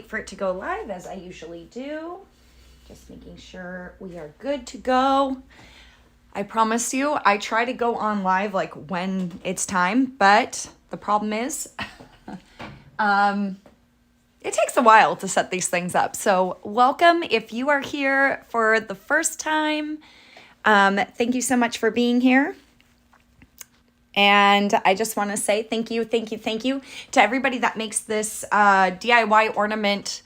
wait for it to go live as I usually do. Just making sure we are good to go. I promise you, I try to go on live like when it's time, but the problem is it takes a while to set these things up. So welcome if you are here for the first time. Thank you so much for being here. And I just want to say thank you to everybody that makes this DIY ornament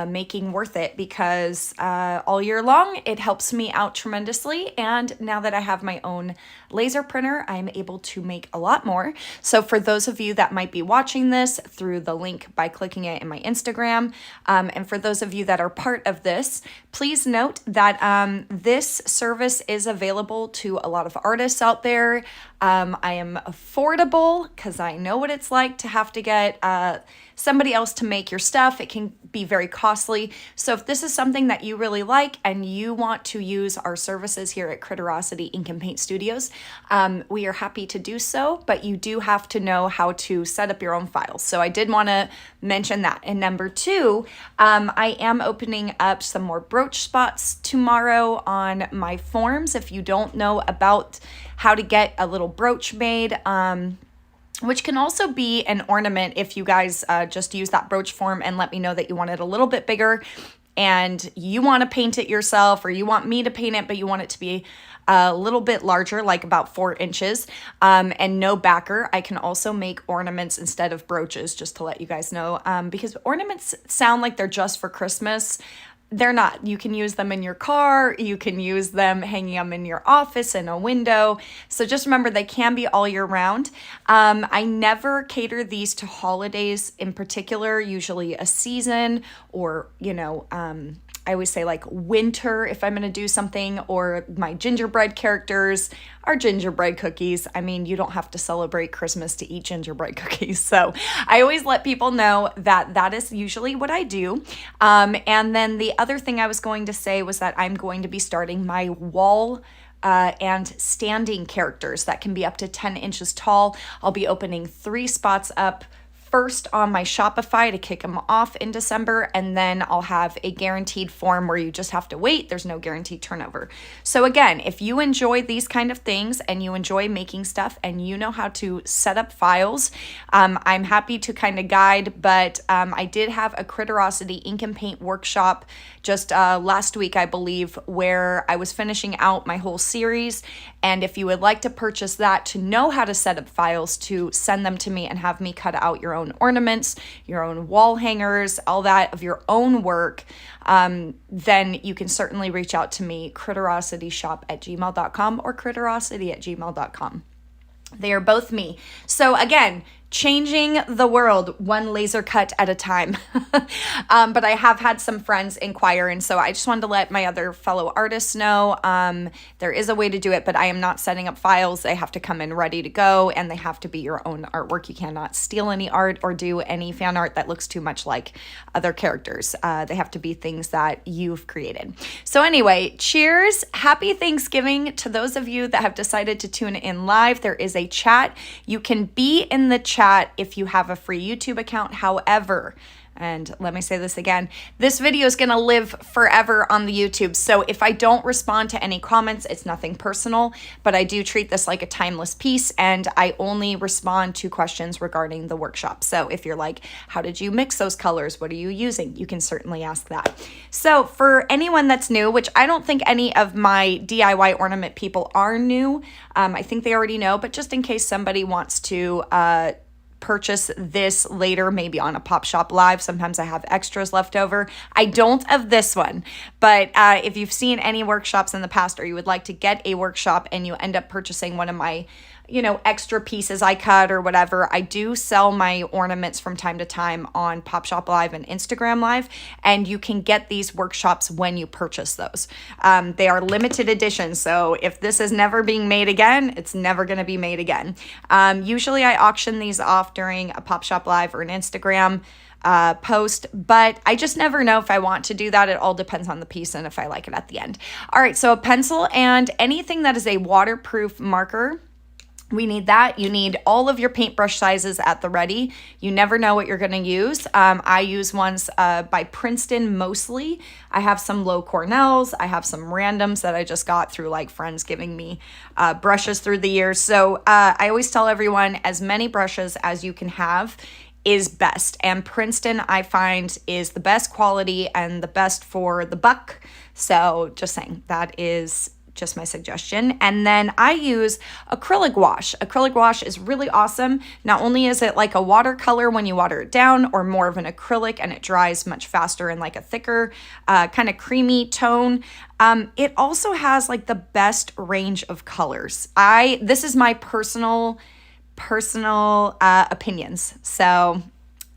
making worth it, because all year long it helps me out tremendously, and now that I have my own laser printer, I'm able to make a lot more. So for those of you that might be watching this through the link by clicking it in my Instagram, and for those of you that are part of this, please note that this service is available to a lot of artists out there. I am affordable because I know what it's like to have to get somebody else to make your stuff. It can be very costly. So if this is something that you really like and you want to use our services here at Critterosity Ink and Paint Studios, we are happy to do so, but you do have to know how to set up your own files. So I did want to mention that. And number two, I am opening up some more brooch spots tomorrow on my forms. If you don't know about how to get a little brooch made, which can also be an ornament if you guys just use that brooch form and let me know that you want it a little bit bigger and you want to paint it yourself, or you want me to paint it, but you want it to be a little bit larger, like about 4 inches, and no backer. I can also make ornaments instead of brooches, just to let you guys know, because ornaments sound like they're just for Christmas. They're not. You can use them in your car. You can use them hanging them in your office in a window. So just remember, they can be all year round. I never cater these to holidays in particular, usually a season, or, I always say like winter if I'm going to do something, or my gingerbread characters are gingerbread cookies. I mean, you don't have to celebrate Christmas to eat gingerbread cookies. So I always let people know that that is usually what I do. And then the other thing I was going to say was that I'm going to be starting my wall and standing characters that can be up to 10 inches tall. I'll be opening 3 spots up first on my Shopify to kick them off in December, and then I'll have a guaranteed form where you just have to wait. There's no guaranteed turnover. So again, if you enjoy these kind of things and you enjoy making stuff and you know how to set up files, I'm happy to kind of guide, but I did have a Critterosity Ink and Paint workshop just last week, I believe, where I was finishing out my whole series. And if you would like to purchase that to know how to set up files, to send them to me and have me cut out your own ornaments, your own wall hangers, all that of your own work, then you can certainly reach out to me, critterosityshop@gmail.com or critterosity@gmail.com. They are both me. So again, changing the world one laser cut at a time. But I have had some friends inquire, and so I just wanted to let my other fellow artists know there is a way to do it, but I am not setting up files. They have to come in ready to go, and they have to be your own artwork. You cannot steal any art or do any fan art that looks too much like other characters. They have to be things that you've created. So anyway, cheers. Happy Thanksgiving to those of you that have decided to tune in live. There is a chat. You can be in the chat if you have a free YouTube account. However, and let me say this again, this video is going to live forever on the YouTube. So if I don't respond to any comments, it's nothing personal, but I do treat this like a timeless piece, and I only respond to questions regarding the workshop. So if you're like, how did you mix those colors? What are you using? You can certainly ask that. So for anyone that's new, which I don't think any of my DIY ornament people are new, I think they already know, but just in case somebody wants to purchase this later, maybe on a Pop Shop Live. Sometimes I have extras left over. I don't of this one, but if you've seen any workshops in the past, or you would like to get a workshop and you end up purchasing one of my extra pieces I cut or whatever, I do sell my ornaments from time to time on Pop Shop Live and Instagram Live, and you can get these workshops when you purchase those. They are limited editions, so if this is never being made again, it's never going to be made again. Usually I auction these off during a Pop Shop Live or an Instagram post, but I just never know if I want to do that. It all depends on the piece and if I like it at the end. All right, so a pencil and anything that is a waterproof marker We need that. You need all of your paintbrush sizes at the ready. You never know what you're going to use. I use ones by Princeton mostly. I have some low Cornells. I have some randoms that I just got through like friends giving me brushes through the years. So I always tell everyone as many brushes as you can have is best. And Princeton, I find, is the best quality and the best for the buck. So just saying, that is just my suggestion. And then I use acrylic wash. Acrylic wash is really awesome. Not only is it like a watercolor when you water it down, or more of an acrylic and it dries much faster in like a thicker kind of creamy tone. It also has like the best range of colors. This is my personal opinions. So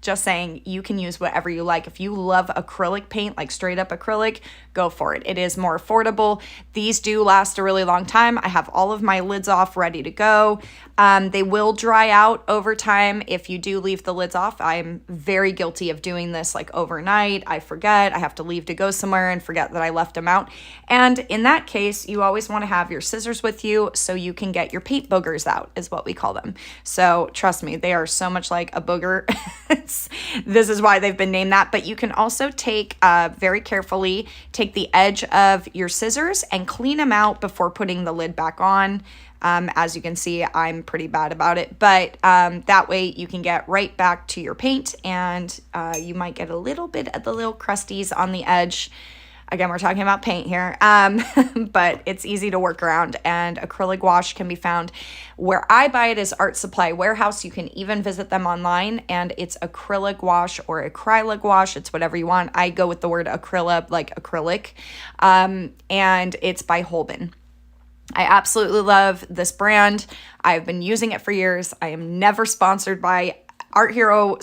just saying, you can use whatever you like. If you love acrylic paint, like straight up acrylic, go for it. It is more affordable. These do last a really long time. I have all of my lids off ready to go. They will dry out over time if you do leave the lids off. I'm very guilty of doing this like overnight. I forget. I have to leave to go somewhere and forget that I left them out. And in that case, you always want to have your scissors with you so you can get your paint boogers out, is what we call them. So trust me, they are so much like a booger. This is why they've been named that. But you can also take very carefully, take the edge of your scissors and clean them out before putting the lid back on. As you can see, I'm pretty bad about it, but that way you can get right back to your paint, and you might get a little bit of the little crusties on the edge. Again, we're talking about paint here, but it's easy to work around, and acrylic wash can be found where I buy it is Art Supply Warehouse. You can even visit them online, and it's acrylic wash or acrylic wash. It's whatever you want. I go with the word acrylic, like acrylic, and it's by Holben. I absolutely love this brand. I've been using it for years. I am never sponsored by Art Hero.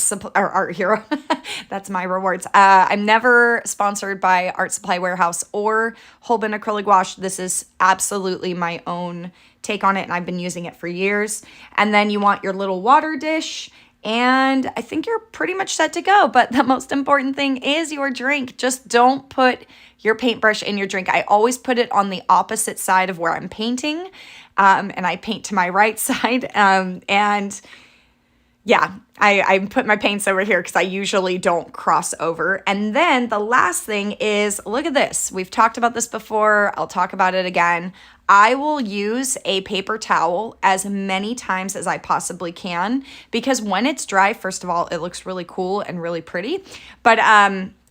That's my rewards. I'm never sponsored by Art Supply Warehouse or Holben Acrylic Wash. This is absolutely my own take on it, and I've been using it for years. And then you want your little water dish, and I think you're pretty much set to go. But the most important thing is your drink. Just don't put your paintbrush in your drink. I always put it on the opposite side of where I'm painting, and I paint to my right side. And yeah, I put my paints over here because I usually don't cross over. And then the last thing is, look at this. We've talked about this before. I'll talk about it again. I will use a paper towel as many times as I possibly can, because when it's dry, first of all, it looks really cool and really pretty. But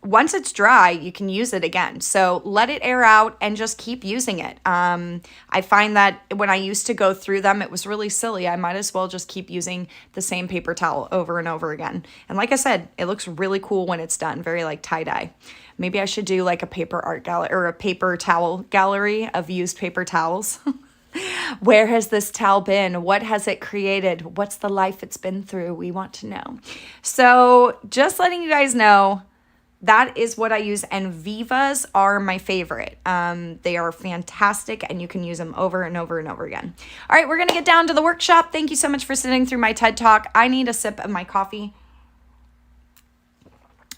once it's dry, you can use it again. So let it air out and just keep using it. I find that when I used to go through them, it was really silly. I might as well just keep using the same paper towel over and over again. And like I said, it looks really cool when it's done, very like tie-dye. Maybe I should do like a paper art gallery or a paper towel gallery of used paper towels. Where has this towel been? What has it created? What's the life it's been through? We want to know. So just letting you guys know, that is what I use, and Vivas are my favorite. They are fantastic, and you can use them over and over and over again. All right, we're going to get down to the workshop. Thank you so much for sitting through my TED Talk. I need a sip of my coffee.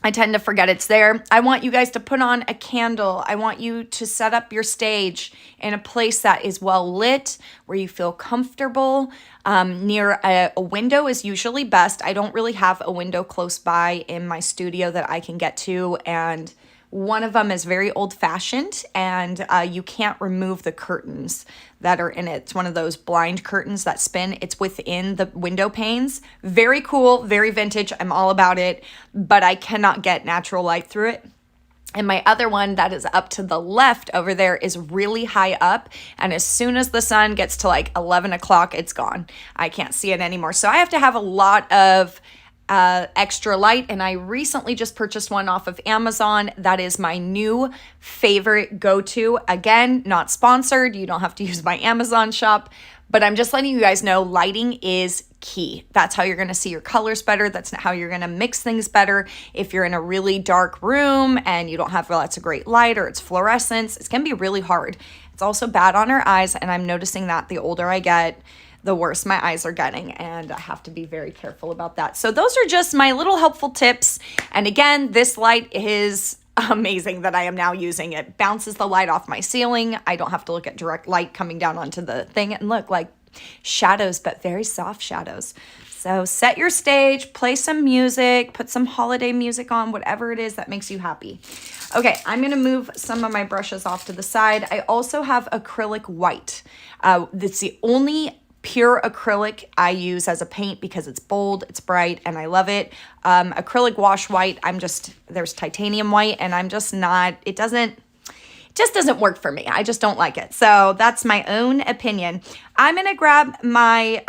I tend to forget it's there. I want you guys to put on a candle. I want you to set up your stage in a place that is well lit, where you feel comfortable. Near a window is usually best. I don't really have a window close by in my studio that I can get to, and one of them is very old-fashioned, and you can't remove the curtains that are in it. It's one of those blind curtains that spin. It's within the window panes. Very cool, very vintage. I'm all about it, but I cannot get natural light through it. And my other one that is up to the left over there is really high up, and as soon as the sun gets to like 11 o'clock, it's gone. I can't see it anymore. So I have to have a lot of extra light, and I recently just purchased one off of Amazon. That is my new favorite go-to. Again, not sponsored. You don't have to use my Amazon shop, but I'm just letting you guys know lighting is key. That's how you're going to see your colors better. That's how you're going to mix things better. If you're in a really dark room and you don't have lots of great light, or it's fluorescence, it's going to be really hard. It's also bad on our eyes, and I'm noticing that the older I get, the worse my eyes are getting, and I have to be very careful about that. So those are just my little helpful tips. And again, this light is amazing that I am now using. It bounces the light off my ceiling. I don't have to look at direct light coming down onto the thing. And look, like, shadows, but very soft shadows. So set your stage, play some music, put some holiday music on, whatever it is that makes you happy. Okay, I'm gonna move some of my brushes off to the side. I also have acrylic white. That's the only pure acrylic I use as a paint because it's bold, it's bright, and I love it. Acrylic wash white, there's titanium white, and I'm just not, it just doesn't work for me. I just don't like it. So that's my own opinion. I'm gonna grab my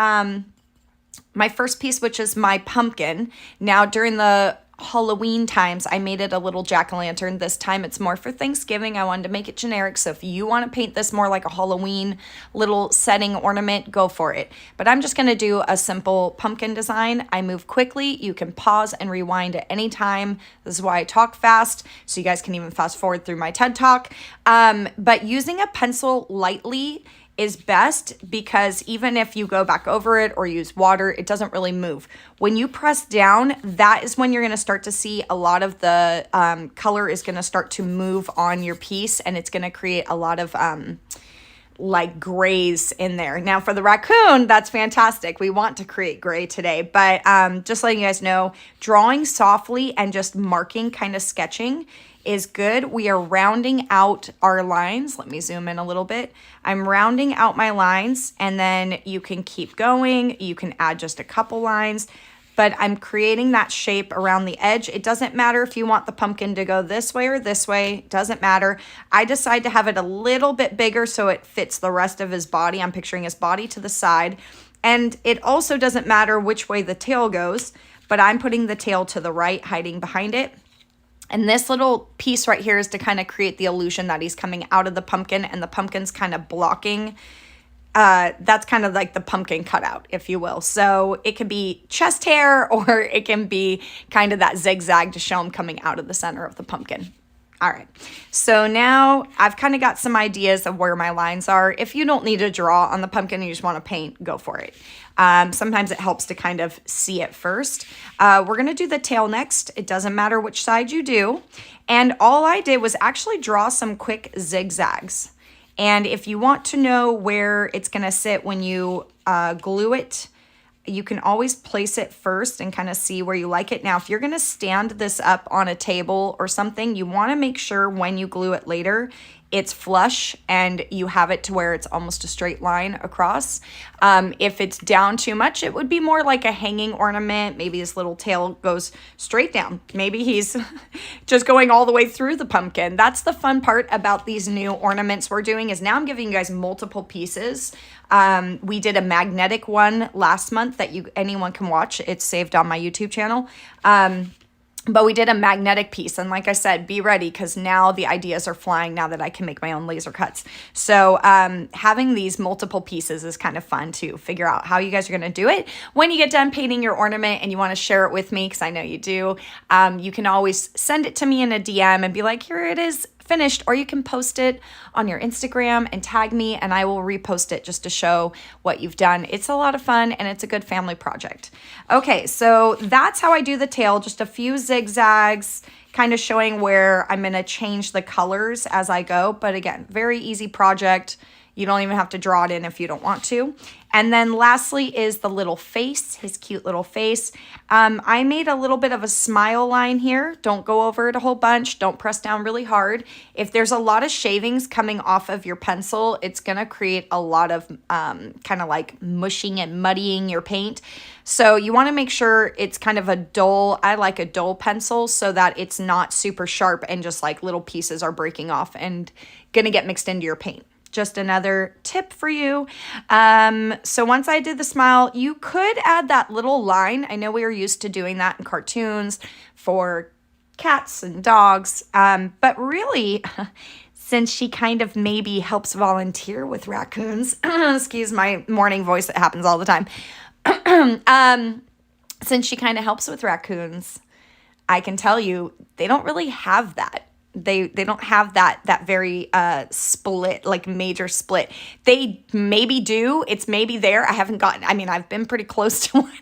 my first piece, which is my pumpkin. Now, during the Halloween times, I made it a little jack-o'-lantern. This time it's more for Thanksgiving. I wanted to make it generic. So if you want to paint this more like a Halloween little setting ornament, go for it. But I'm just going to do a simple pumpkin design. I move quickly. You can pause and rewind at any time. This is why I talk fast. So you guys can even fast forward through my TED Talk. But using a pencil lightly is best because even if you go back over it or use water, it doesn't really move. When you press down, that is when you're gonna start to see a lot of the color is gonna start to move on your piece, and it's gonna create a lot of like grays in there. Now for the raccoon, that's fantastic. We want to create gray today, but just letting you guys know, drawing softly and just marking, kind of sketching is good. We are rounding out our lines. Let me zoom in a little bit. I'm rounding out my lines, and then you can keep going. You can add just a couple lines, but I'm creating that shape around the edge. It doesn't matter if you want the pumpkin to go this way or this way, it doesn't matter. I decide to have it a little bit bigger so it fits the rest of his body. I'm picturing his body to the side, and it also doesn't matter which way the tail goes, but I'm putting the tail to the right, hiding behind it. And this little piece right here is to kind of create the illusion that he's coming out of the pumpkin, and the pumpkin's kind of blocking. That's kind of like the pumpkin cutout, if you will. So it could be chest hair, or it can be kind of that zigzag to show him coming out of the center of the pumpkin. All right, so now I've kind of got some ideas of where my lines are. If you don't need to draw on the pumpkin and you just want to paint, go for it. Sometimes it helps to kind of see it first. We're going to do the tail next. It doesn't matter which side you do. And all I did was actually draw some quick zigzags. And if you want to know where it's going to sit when you glue it, you can always place it first and kind of see where you like it. Now, if you're going to stand this up on a table or something, you want to make sure when you glue it later, it's flush and you have it to where it's almost a straight line across. If it's down too much, it would be more like a hanging ornament. Maybe his little tail goes straight down. Maybe he's just going all the way through the pumpkin. That's the fun part about these new ornaments we're doing, is now I'm giving you guys multiple pieces. We did a magnetic one last month that anyone can watch. It's saved on my YouTube channel. But we did a magnetic piece, and like I said, be ready, because now the ideas are flying now that I can make my own laser cuts. So having these multiple pieces is kind of fun to figure out how you guys are going to do it. When you get done painting your ornament and you want to share it with me, because I know you do, you can always send it to me in a DM and be like, here it is, finished, or you can post it on your Instagram and tag me, and I will repost it just to show what you've done. It's a lot of fun, and it's a good family project. Okay, so that's how I do the tail, just a few zigzags, kind of showing where I'm going to change the colors as I go. But again, very easy project. You don't even have to draw it in if you don't want to. And then lastly is the little face, his cute little face. I made a little bit of a smile line here. Don't go over it a whole bunch. Don't press down really hard. If there's a lot of shavings coming off of your pencil, it's going to create a lot of kind of like mushing and muddying your paint. So you want to make sure it's kind of a dull, I like a dull pencil, so that it's not super sharp and just like little pieces are breaking off and going to get mixed into your paint. Just another tip for you. So once I did the smile, you could add that little line. I know we are used to doing that in cartoons for cats and dogs, but really, since she kind of maybe helps volunteer with raccoons, excuse my morning voice, it happens all the time. Since she kind of helps with raccoons, I can tell you they don't really have that. They don't have that very split, like major split. They maybe do. It's maybe there. I've been pretty close to one,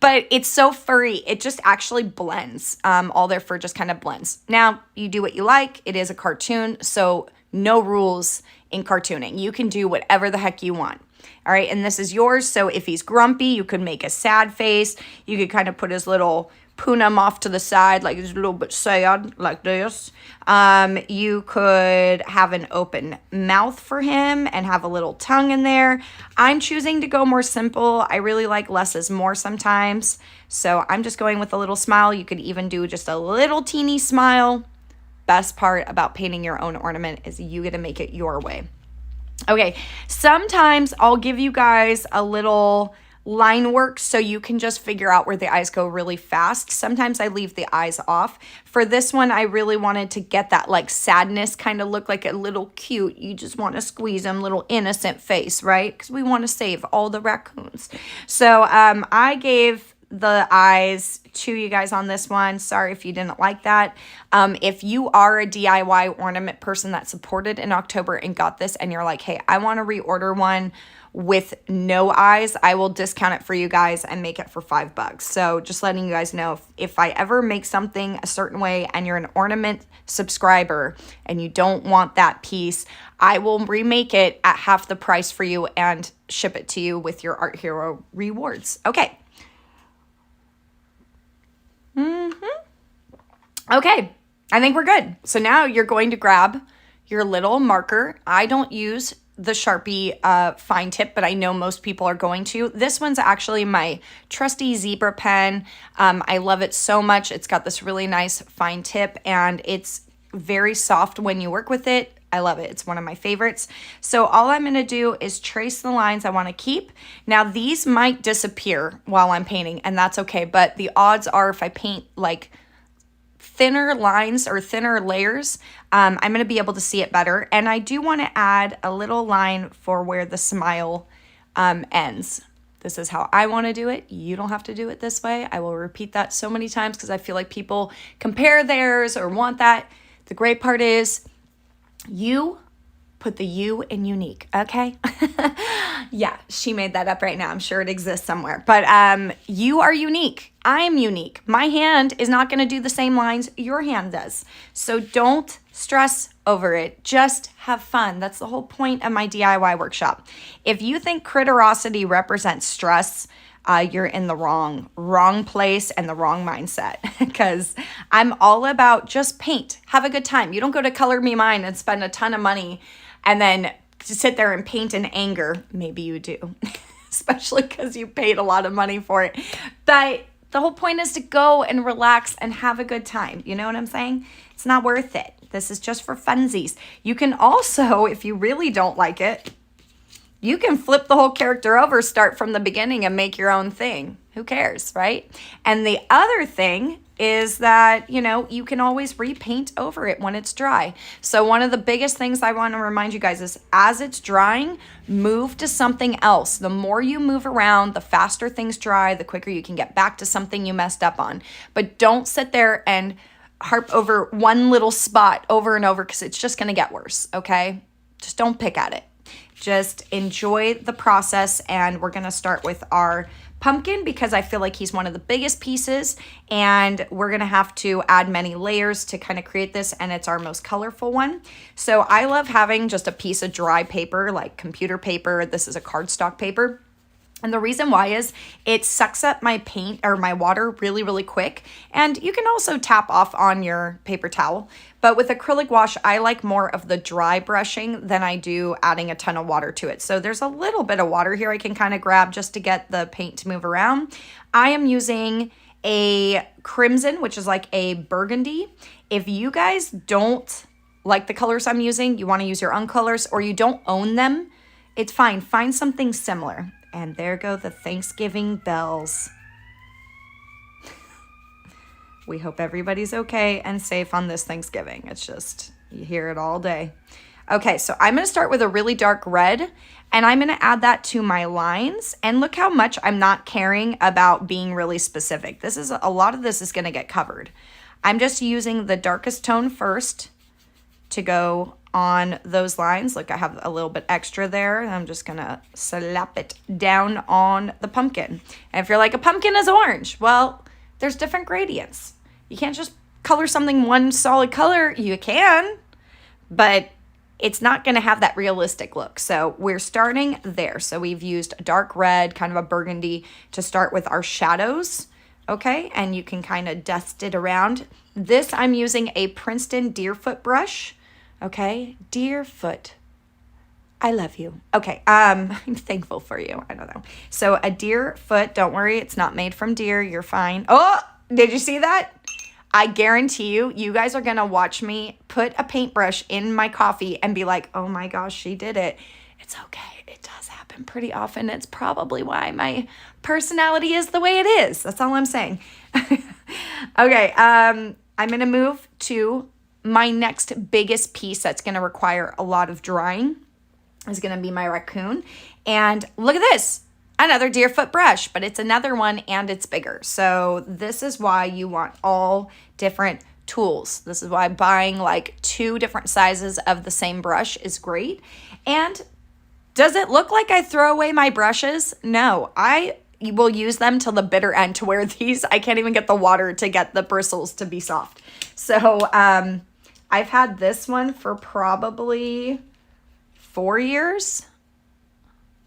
but it's so furry. It just actually blends. All their fur just kind of blends. Now, you do what you like. It is a cartoon, so no rules in cartooning. You can do whatever the heck you want. All right, and this is yours. So if he's grumpy, you could make a sad face. You could kind of put his little punam off to the side, like he's a little bit sad, like this. You could have an open mouth for him and have a little tongue in there. I'm choosing to go more simple. I really like less is more sometimes. So I'm just going with a little smile. You could even do just a little teeny smile. Best part about painting your own ornament is you get to make it your way. Okay, sometimes I'll give you guys a little line work so you can just figure out where the eyes go really fast. Sometimes I leave the eyes off. For this one, I really wanted to get that like sadness kind of look, like a little cute. You just want to squeeze them, little innocent face, right? Because we want to save all the raccoons. So I gave the eyes to you guys on this one. Sorry if you didn't like that. If you are a DIY ornament person that supported in October and got this and you're like, hey, I want to reorder one with no eyes, I will discount it for you guys and make it for $5. So just letting you guys know, if I ever make something a certain way and you're an ornament subscriber and you don't want that piece, I will remake it at half the price for you and ship it to you with your Art Hero rewards. Okay. Okay, I think we're good. So now you're going to grab your little marker. I don't use the Sharpie fine tip, but I know most people are going to. This one's actually my trusty zebra pen. I love it so much. It's got this really nice fine tip and it's very soft when you work with it. I love it. It's one of my favorites. So all I'm going to do is trace the lines I want to keep. Now these might disappear while I'm painting and that's okay. But the odds are if I paint like thinner lines or thinner layers, I'm going to be able to see it better. And I do want to add a little line for where the smile ends. This is how I want to do it. You don't have to do it this way. I will repeat that so many times because I feel like people compare theirs or want that. The great part is you put the U in unique, okay? Yeah, she made that up right now. I'm sure it exists somewhere. But you are unique. I am unique. My hand is not going to do the same lines your hand does. So don't stress over it. Just have fun. That's the whole point of my DIY workshop. If you think Critterosity represents stress, you're in the wrong place and the wrong mindset because I'm all about just paint. Have a good time. You don't go to Color Me Mine and spend a ton of money and then sit there and paint in anger. Maybe you do, especially because you paid a lot of money for it. But the whole point is to go and relax and have a good time. You know what I'm saying? It's not worth it. This is just for funsies. You can also, if you really don't like it, you can flip the whole character over, start from the beginning and make your own thing. Who cares, right? And the other thing is that, you know, you can always repaint over it when it's dry. So one of the biggest things I want to remind you guys is as it's drying, move to something else. The more you move around, the faster things dry, the quicker you can get back to something you messed up on. But don't sit there and harp over one little spot over and over because it's just going to get worse, okay? Just don't pick at it. Just enjoy the process, and we're going to start with our pumpkin because I feel like he's one of the biggest pieces, and we're going to have to add many layers to kind of create this, and it's our most colorful one. So I love having just a piece of dry paper, like computer paper. This is a cardstock paper. And the reason why is it sucks up my paint or my water really, really quick. And you can also tap off on your paper towel. But with acrylic wash, I like more of the dry brushing than I do adding a ton of water to it. So there's a little bit of water here I can kind of grab just to get the paint to move around. I am using a crimson, which is like a burgundy. If you guys don't like the colors I'm using, you want to use your own colors, or you don't own them, it's fine. Find something similar. And there go the Thanksgiving bells. We hope everybody's okay and safe on this Thanksgiving. It's just, you hear it all day. Okay, so I'm going to start with a really dark red, and I'm going to add that to my lines. And look how much I'm not caring about being really specific. This is, a lot of this is going to get covered. I'm just using the darkest tone first to go on those lines. Look, I have a little bit extra there. I'm just gonna slap it down on the pumpkin. And if you're like, a pumpkin is orange, well, there's different gradients. You can't just color something one solid color. You can, but it's not going to have that realistic look. So we're starting there. So we've used a dark red, kind of a burgundy to start with our shadows. Okay, and you can kind of dust it around. This, I'm using a Princeton Deerfoot brush. Okay, Deerfoot. I love you. Okay, I'm thankful for you. I don't know. So a Deerfoot, don't worry, it's not made from deer. You're fine. Oh, did you see that? I guarantee you, you guys are going to watch me put a paintbrush in my coffee and be like, oh my gosh, she did it. It's okay. It does happen pretty often. It's probably why my personality is the way it is. That's all I'm saying. Okay, I'm going to move to my next biggest piece that's going to require a lot of drying. Is going to be my Raccoon. And look at this. Another Deerfoot brush, but it's another one and it's bigger. So this is why you want all different tools. This is why buying like 2 different sizes of the same brush is great. And does it look like I throw away my brushes? No, I will use them till the bitter end, to where these, I can't even get the water to get the bristles to be soft. So I've had this one for probably 4 years.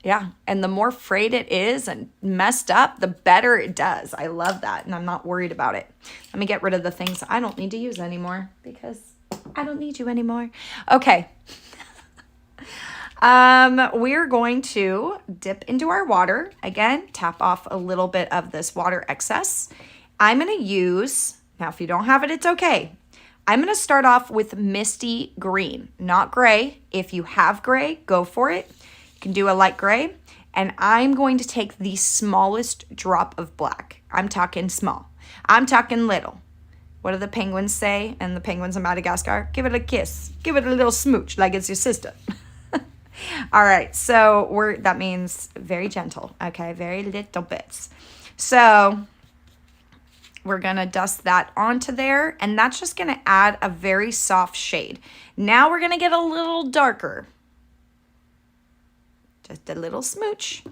Yeah, and the more frayed it is and messed up, the better it does. I love that, and I'm not worried about it. Let me get rid of the things I don't need to use anymore, because I don't need you anymore. Okay. We're going to dip into our water. Again, tap off a little bit of this water excess. I'm going to use, now if you don't have it, it's okay. I'm going to start off with misty green, not gray. If you have gray, go for it. Can do a light gray, and I'm going to take the smallest drop of black. I'm talking small. I'm talking little. What do the penguins say? And the penguins of Madagascar? Give it a kiss. Give it a little smooch like it's your sister. All right, so that means very gentle. Okay, very little bits. So we're gonna dust that onto there, and that's just gonna add a very soft shade. Now we're gonna get a little darker. Just a little smooch,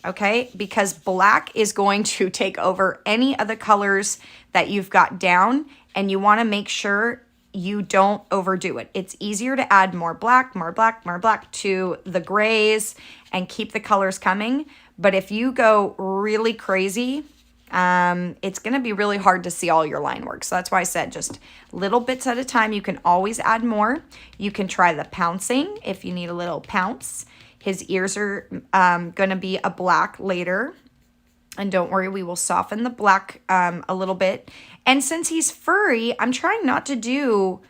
okay? Because black is going to take over any of the colors that you've got down, and you wanna make sure you don't overdo it. It's easier to add more black to the grays and keep the colors coming. But if you go really crazy, it's gonna be really hard to see all your line work. So that's why I said just little bits at a time. You can always add more. You can try the pouncing if you need a little pounce. His ears are going to be a black later. And don't worry, we will soften the black a little bit. And since he's furry, I'm trying not to do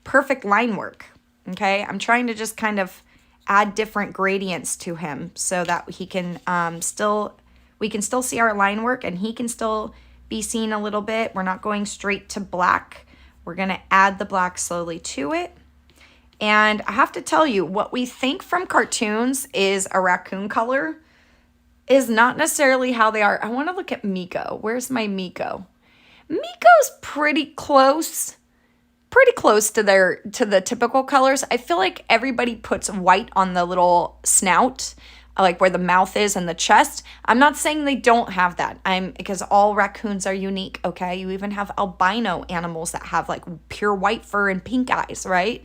perfect line work, okay? I'm trying to just kind of add different gradients to him so that he can we can still see our line work, and he can still be seen a little bit. We're not going straight to black. We're going to add the black slowly to it. And I have to tell you, what we think from cartoons is a raccoon color is not necessarily how they are. I want to look at Miko. Where's my Miko? Miko's pretty close to the typical colors. I feel like everybody puts white on the little snout, like where the mouth is and the chest. I'm not saying they don't have that. Because all raccoons are unique, okay? You even have albino animals that have like pure white fur and pink eyes, right?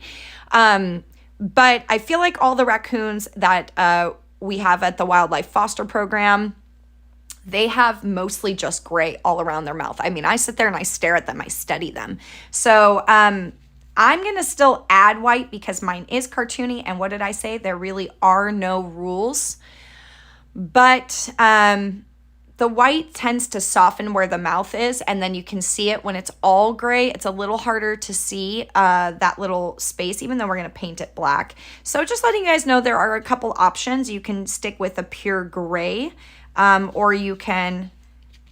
But I feel like all the raccoons that we have at the Wildlife Foster Program, they have mostly just gray all around their mouth. I mean, I sit there and I stare at them. I study them. So I'm going to still add white because mine is cartoony. And what did I say? There really are no rules. But the white tends to soften where the mouth is, and then you can see it when it's all gray. It's a little harder to see that little space, even though we're going to paint it black. So just letting you guys know, there are a couple options. You can stick with a pure gray, or you can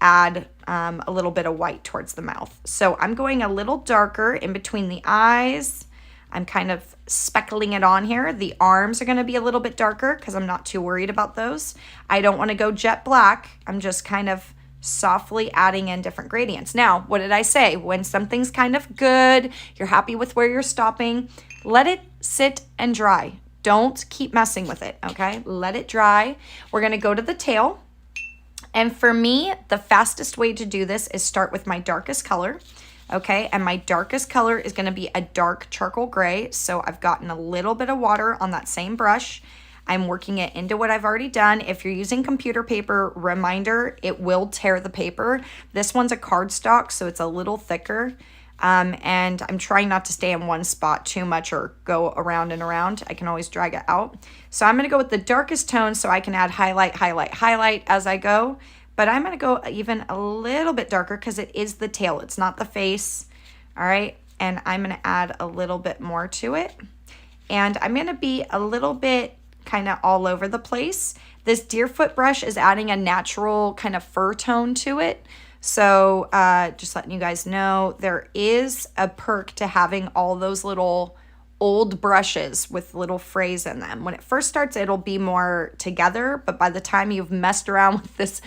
add a little bit of white towards the mouth. So I'm going a little darker in between the eyes. I'm kind of speckling it on here. The arms are going to be a little bit darker because I'm not too worried about those. I don't want to go jet black. I'm just kind of softly adding in different gradients. Now, what did I say? When something's kind of good, you're happy with where you're stopping, let it sit and dry. Don't keep messing with it, okay? Let it dry. We're going to go to the tail. And for me, the fastest way to do this is start with my darkest color. Okay, and my darkest color is going to be a dark charcoal gray. So I've gotten a little bit of water on that same brush. I'm working it into what I've already done. If you're using computer paper, reminder, it will tear the paper. This one's a cardstock, so it's a little thicker. And I'm trying not to stay in one spot too much or go around and around. I can always drag it out. So I'm going to go with the darkest tone so I can add highlight, highlight, highlight as I go. But I'm going to go even a little bit darker because it is the tail. It's not the face. All right. And I'm going to add a little bit more to it. And I'm going to be a little bit kind of all over the place. This Deerfoot brush is adding a natural kind of fur tone to it. So just letting you guys know, there is a perk to having all those little old brushes with little frays in them. When it first starts, it'll be more together, but by the time you've messed around with this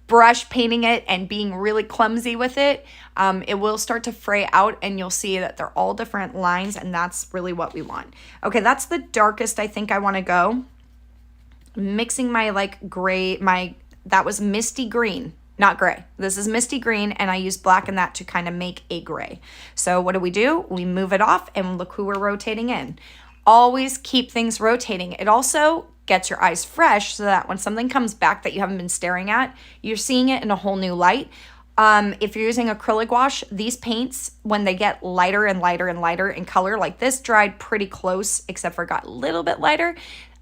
brush, painting it and being really clumsy with it, it will start to fray out and you'll see that they're all different lines, and that's really what we want. Okay, that's the darkest I think I want to go. Mixing my like gray, that was misty green. Not gray. This is misty green, and I use black in that to kind of make a gray. So what do? We move it off, and look who we're rotating in. Always keep things rotating. It also gets your eyes fresh so that when something comes back that you haven't been staring at, you're seeing it in a whole new light. If you're using acrylic wash, these paints, when they get lighter and lighter and lighter in color, like this dried pretty close, except for it got a little bit lighter.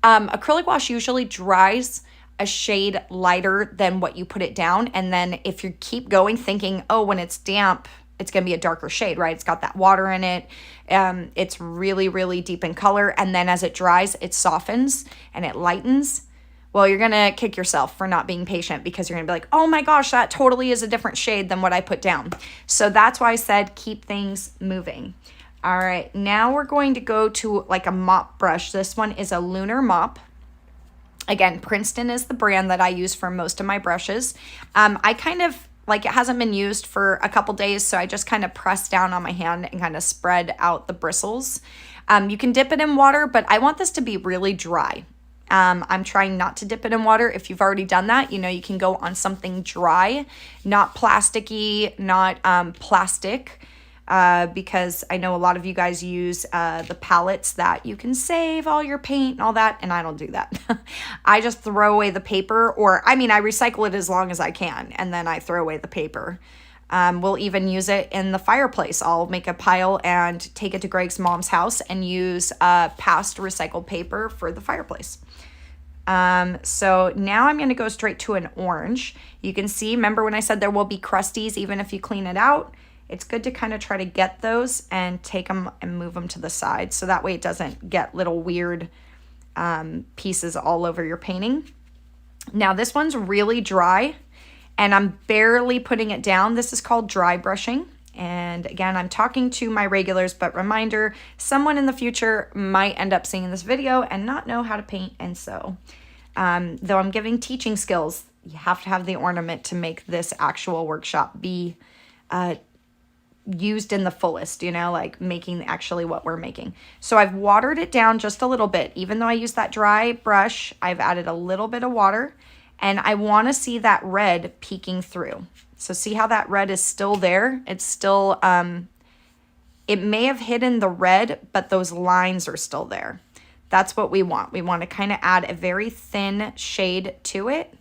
Acrylic wash usually dries a shade lighter than what you put it down. And then if you keep going thinking, oh, when it's damp, it's going to be a darker shade, right? It's got that water in it. It's really, really deep in color. And then as it dries, it softens and it lightens. Well, you're going to kick yourself for not being patient because you're going to be like, oh my gosh, that totally is a different shade than what I put down. So that's why I said keep things moving. All right, now we're going to go to like a mop brush. This one is a Lunar Mop. Again, Princeton is the brand that I use for most of my brushes. I kind of, like, it hasn't been used for a couple days, so I just kind of press down on my hand and kind of spread out the bristles. You can dip it in water, but I want this to be really dry. I'm trying not to dip it in water. If you've already done that, you know, you can go on something dry, not plasticky, not plastic. Because I know a lot of you guys use the palettes that you can save all your paint and all that, and I don't do that. I just throw away the paper, or I mean, I recycle it as long as I can, and then I throw away the paper. We'll even use it in the fireplace. I'll make a pile and take it to Greg's mom's house and use past recycled paper for the fireplace. So now I'm going to go straight to an orange. You can see, remember when I said there will be crusties even if you clean it out? It's good to kind of try to get those and take them and move them to the side. So that way it doesn't get little weird pieces all over your painting. Now this one's really dry and I'm barely putting it down. This is called dry brushing. And again, I'm talking to my regulars, but reminder, someone in the future might end up seeing this video and not know how to paint. And so, though I'm giving teaching skills, you have to have the ornament to make this actual workshop be used in the fullest, you know, like making actually what we're making. So I've watered it down just a little bit. Even though I use that dry brush, I've added a little bit of water, and I want to see that red peeking through. So see how that red is still there? It's still, it may have hidden the red, but those lines are still there. That's what we want. We want to kind of add a very thin shade to it,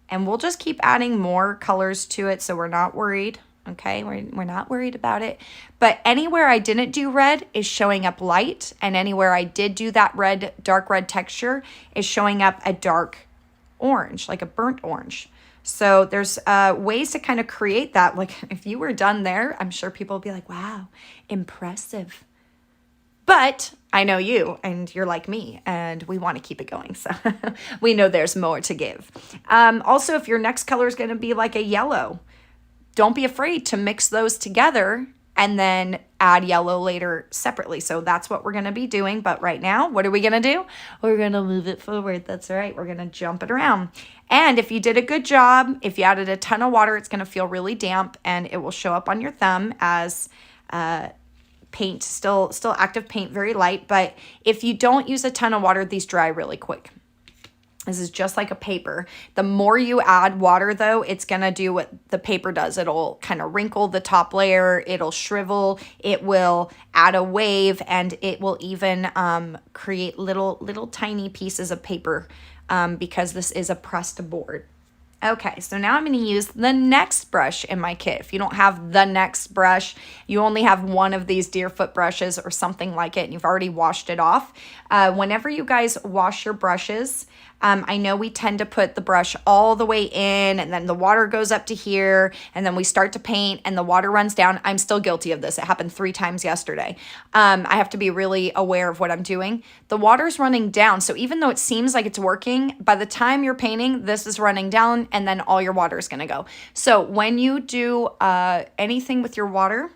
and we'll just keep adding more colors to it so we're not worried. Okay, we're not worried about it. But anywhere I didn't do red is showing up light, and anywhere I did do that red, dark red texture is showing up a dark orange, like a burnt orange. So there's ways to kind of create that. Like if you were done there, I'm sure people will be like, wow, impressive. But I know you, and you're like me, and we want to keep it going. So we know there's more to give. Also, if your next color is going to be like a yellow, don't be afraid to mix those together and then add yellow later separately. So that's what we're going to be doing. But right now, what are we going to do? We're going to move it forward. That's right. We're going to jump it around. And if you did a good job, if you added a ton of water, it's going to feel really damp and it will show up on your thumb as paint, still active paint, very light. But if you don't use a ton of water, these dry really quick. This is just like a paper. The more you add water though, it's gonna do what the paper does. It'll kind of wrinkle the top layer, it'll shrivel, it will add a wave, and it will even create little tiny pieces of paper because this is a pressed board. Okay, so now I'm going to use the next brush in my kit. If you don't have the next brush, you only have one of these Deerfoot brushes or something like it, and you've already washed it off. Whenever you guys wash your brushes, I know we tend to put the brush all the way in, and then the water goes up to here, and then we start to paint, and the water runs down. I'm still guilty of this. It happened 3 times yesterday. I have to be really aware of what I'm doing. The water's running down, so even though it seems like it's working, by the time you're painting, this is running down, and then all your water is going to go. So when you do anything with your water,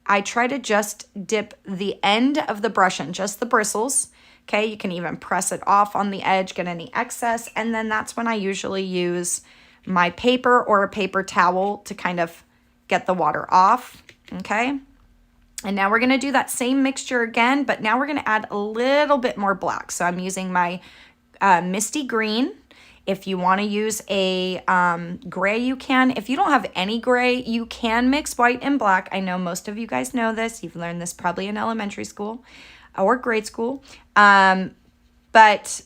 I try to just dip the end of the brush in, just the bristles. Okay, you can even press it off on the edge, get any excess, and then that's when I usually use my paper or a paper towel to kind of get the water off, okay? And now we're gonna do that same mixture again, but now we're gonna add a little bit more black. So I'm using my Misty Green. If you wanna use a gray, you can. If you don't have any gray, you can mix white and black. I know most of you guys know this. You've learned this probably in elementary school or grade school. But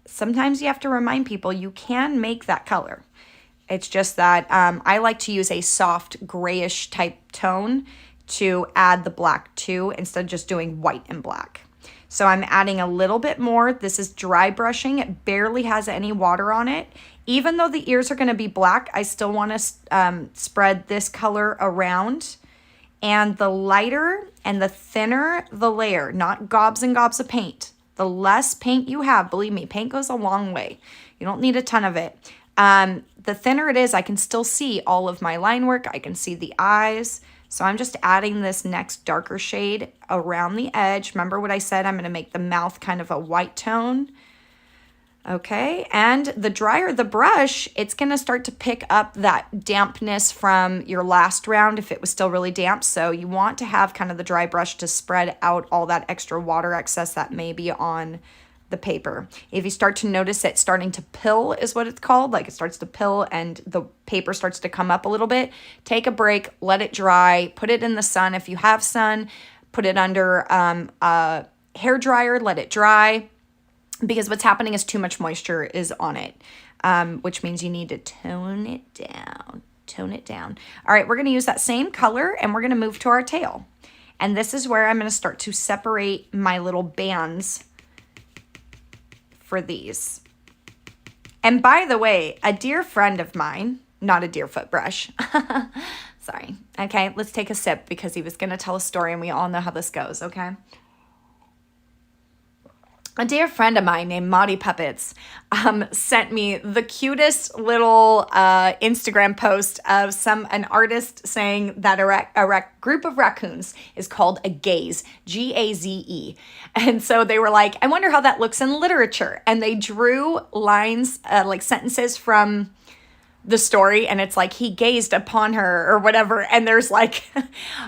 sometimes you have to remind people you can make that color. It's just that I like to use a soft grayish type tone to add the black to instead of just doing white and black. So I'm adding a little bit more. This is dry brushing. It barely has any water on it. Even though the ears are going to be black, I still want to spread this color around. And the lighter and the thinner the layer, not gobs and gobs of paint. The less paint you have, believe me, paint goes a long way. You don't need a ton of it. The thinner it is, I can still see all of my line work. I can see the eyes. So I'm just adding this next darker shade around the edge. Remember what I said? I'm going to make the mouth kind of a white tone. Okay, and the drier the brush, it's going to start to pick up that dampness from your last round if it was still really damp. So you want to have kind of the dry brush to spread out all that extra water excess that may be on the paper. If you start to notice it starting to pill is what it's called, like it starts to pill and the paper starts to come up a little bit, take a break, let it dry, put it in the sun. If you have sun, put it under a hair dryer, let it dry. Because what's happening is too much moisture is on it, which means you need to tone it down, All right, we're going to use that same color and we're going to move to our tail. And this is where I'm going to start to separate my little bands for these. And by the way, a dear friend of mine, not a Deerfoot brush, sorry. Okay, let's take a sip because he was going to tell a story and we all know how this goes, okay? A dear friend of mine named Maudie Puppets sent me the cutest little Instagram post of an artist saying that a group of raccoons is called a gaze, G-A-Z-E. And so they were like, I wonder how that looks in literature. And they drew lines, like sentences from the story, and it's like he gazed upon her or whatever, and there's like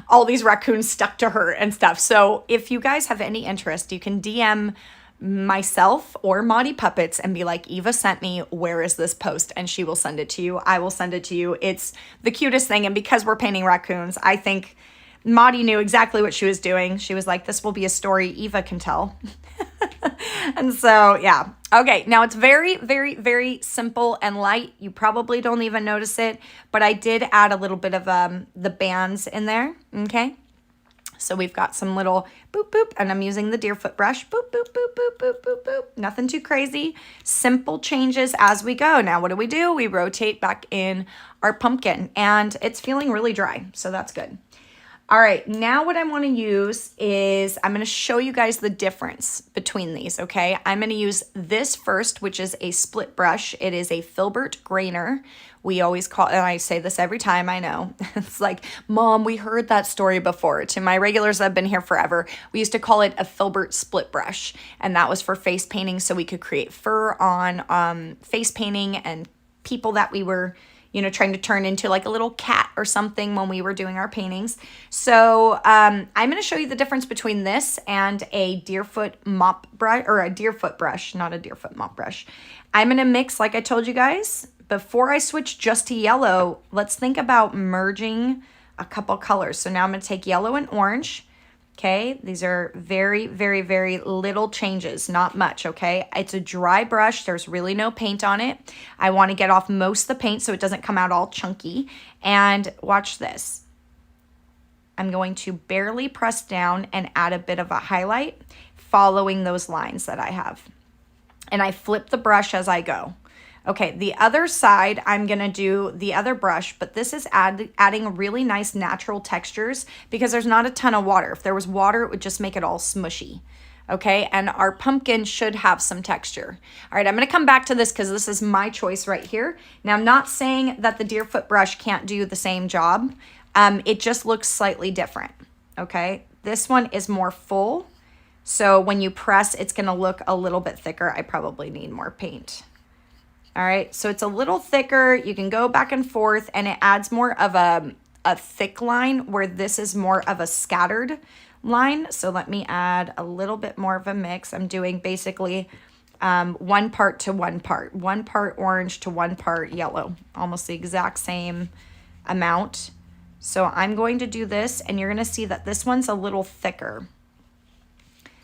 all these raccoons stuck to her and stuff. So if you guys have any interest, you can DM myself or Maudie Puppets and be like, Eva sent me, where is this post? And she will send it to you. I will send it to you. It's the cutest thing. And because we're painting raccoons, I think Maudie knew exactly what she was doing. She was like, this will be a story Eva can tell. And so, yeah. Okay, now it's very, very, very simple and light. You probably don't even notice it, but I did add a little bit of the bands in there, okay? So we've got some little boop, boop, and I'm using the Deerfoot brush. Boop, boop, boop, boop, boop, boop, boop. Nothing too crazy. Simple changes as we go. Now, what do? We rotate back in our pumpkin, and it's feeling really dry, so that's good. All right, now what I want to use is I'm going to show you guys the difference between these, okay? I'm going to use this first, which is a split brush. It is a filbert grainer. We always call, and I say this every time, I know. It's like, Mom, we heard that story before. To my regulars that have been here forever, we used to call it a filbert split brush, and that was for face painting, so we could create fur on face painting and people that we were, you know, trying to turn into like a little cat or something when we were doing our paintings. So I'm going to show you the difference between this and a Deerfoot mop brush, or a Deerfoot brush, not a Deerfoot mop brush. I'm going to mix, like I told you guys, before I switch just to yellow, let's think about merging a couple colors. So now I'm going to take yellow and orange. Okay, these are very, very, very little changes, not much, okay? It's a dry brush. There's really no paint on it. I want to get off most of the paint so it doesn't come out all chunky. And watch this. I'm going to barely press down and add a bit of a highlight following those lines that I have. And I flip the brush as I go. Okay, the other side, I'm going to do the other brush, but this is adding really nice natural textures because there's not a ton of water. If there was water, it would just make it all smushy. Okay, and our pumpkin should have some texture. All right, I'm going to come back to this because this is my choice right here. Now, I'm not saying that the Deerfoot brush can't do the same job. It just looks slightly different. Okay, this one is more full. So when you press, it's going to look a little bit thicker. I probably need more paint. All right, so it's a little thicker. You can go back and forth, and it adds more of a thick line where this is more of a scattered line. So let me add a little bit more of a mix. I'm doing basically 1 part to 1 part, 1 part orange to 1 part yellow, almost the exact same amount. So I'm going to do this, and you're going to see that this one's a little thicker.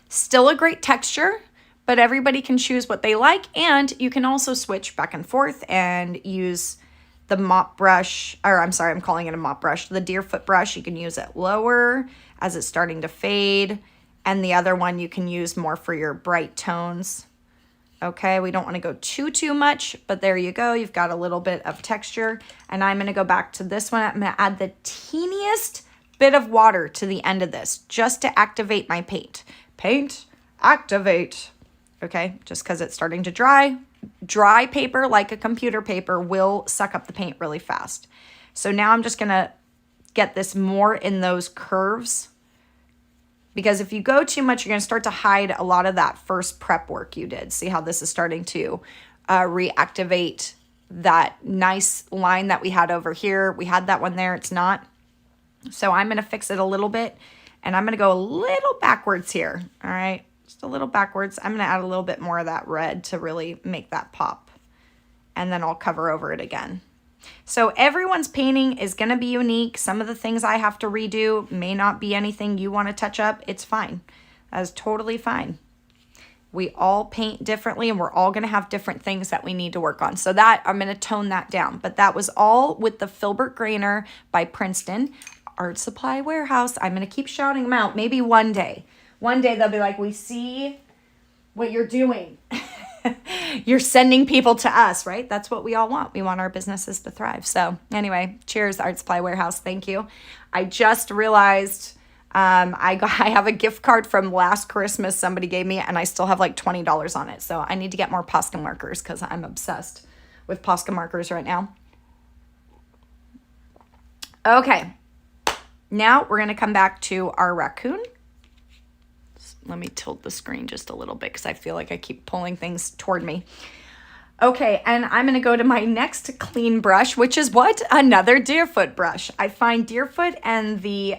Still a great texture, but everybody can choose what they like, and you can also switch back and forth and use the mop brush, or I'm sorry, I'm calling it a mop brush, the Deerfoot brush. You can use it lower as it's starting to fade, and the other one you can use more for your bright tones. Okay, we don't want to go too much, but there you go. You've got a little bit of texture, and I'm going to go back to this one. I'm going to add the teeniest bit of water to the end of this just to activate my paint. Paint, activate. Okay, just because it's starting to dry. Dry paper, like a computer paper, will suck up the paint really fast. So now I'm just going to get this more in those curves, because if you go too much, you're going to start to hide a lot of that first prep work you did. See how this is starting to reactivate that nice line that we had over here. We had that one there. It's not. So I'm going to fix it a little bit, and I'm going to go a little backwards here. All right. Just a little backwards. I'm going to add a little bit more of that red to really make that pop. And then I'll cover over it again. So everyone's painting is going to be unique. Some of the things I have to redo may not be anything you want to touch up. It's fine. That is totally fine. We all paint differently, and we're all going to have different things that we need to work on. So that, I'm going to tone that down. But that was all with the Filbert Grainer by Princeton Art Supply Warehouse. I'm going to keep shouting them out. Maybe one day. One day they'll be like, we see what you're doing. You're sending people to us, right? That's what we all want. We want our businesses to thrive. So anyway, cheers, Art Supply Warehouse. Thank you. I just realized I have a gift card from last Christmas somebody gave me, and I still have like $20 on it. So I need to get more Posca markers because I'm obsessed with Posca markers right now. Okay. Now we're going to come back to our raccoon. Let me tilt the screen just a little bit because I feel like I keep pulling things toward me. Okay, and I'm going to go to my next clean brush, which is what? Another Deerfoot brush. I find Deerfoot and the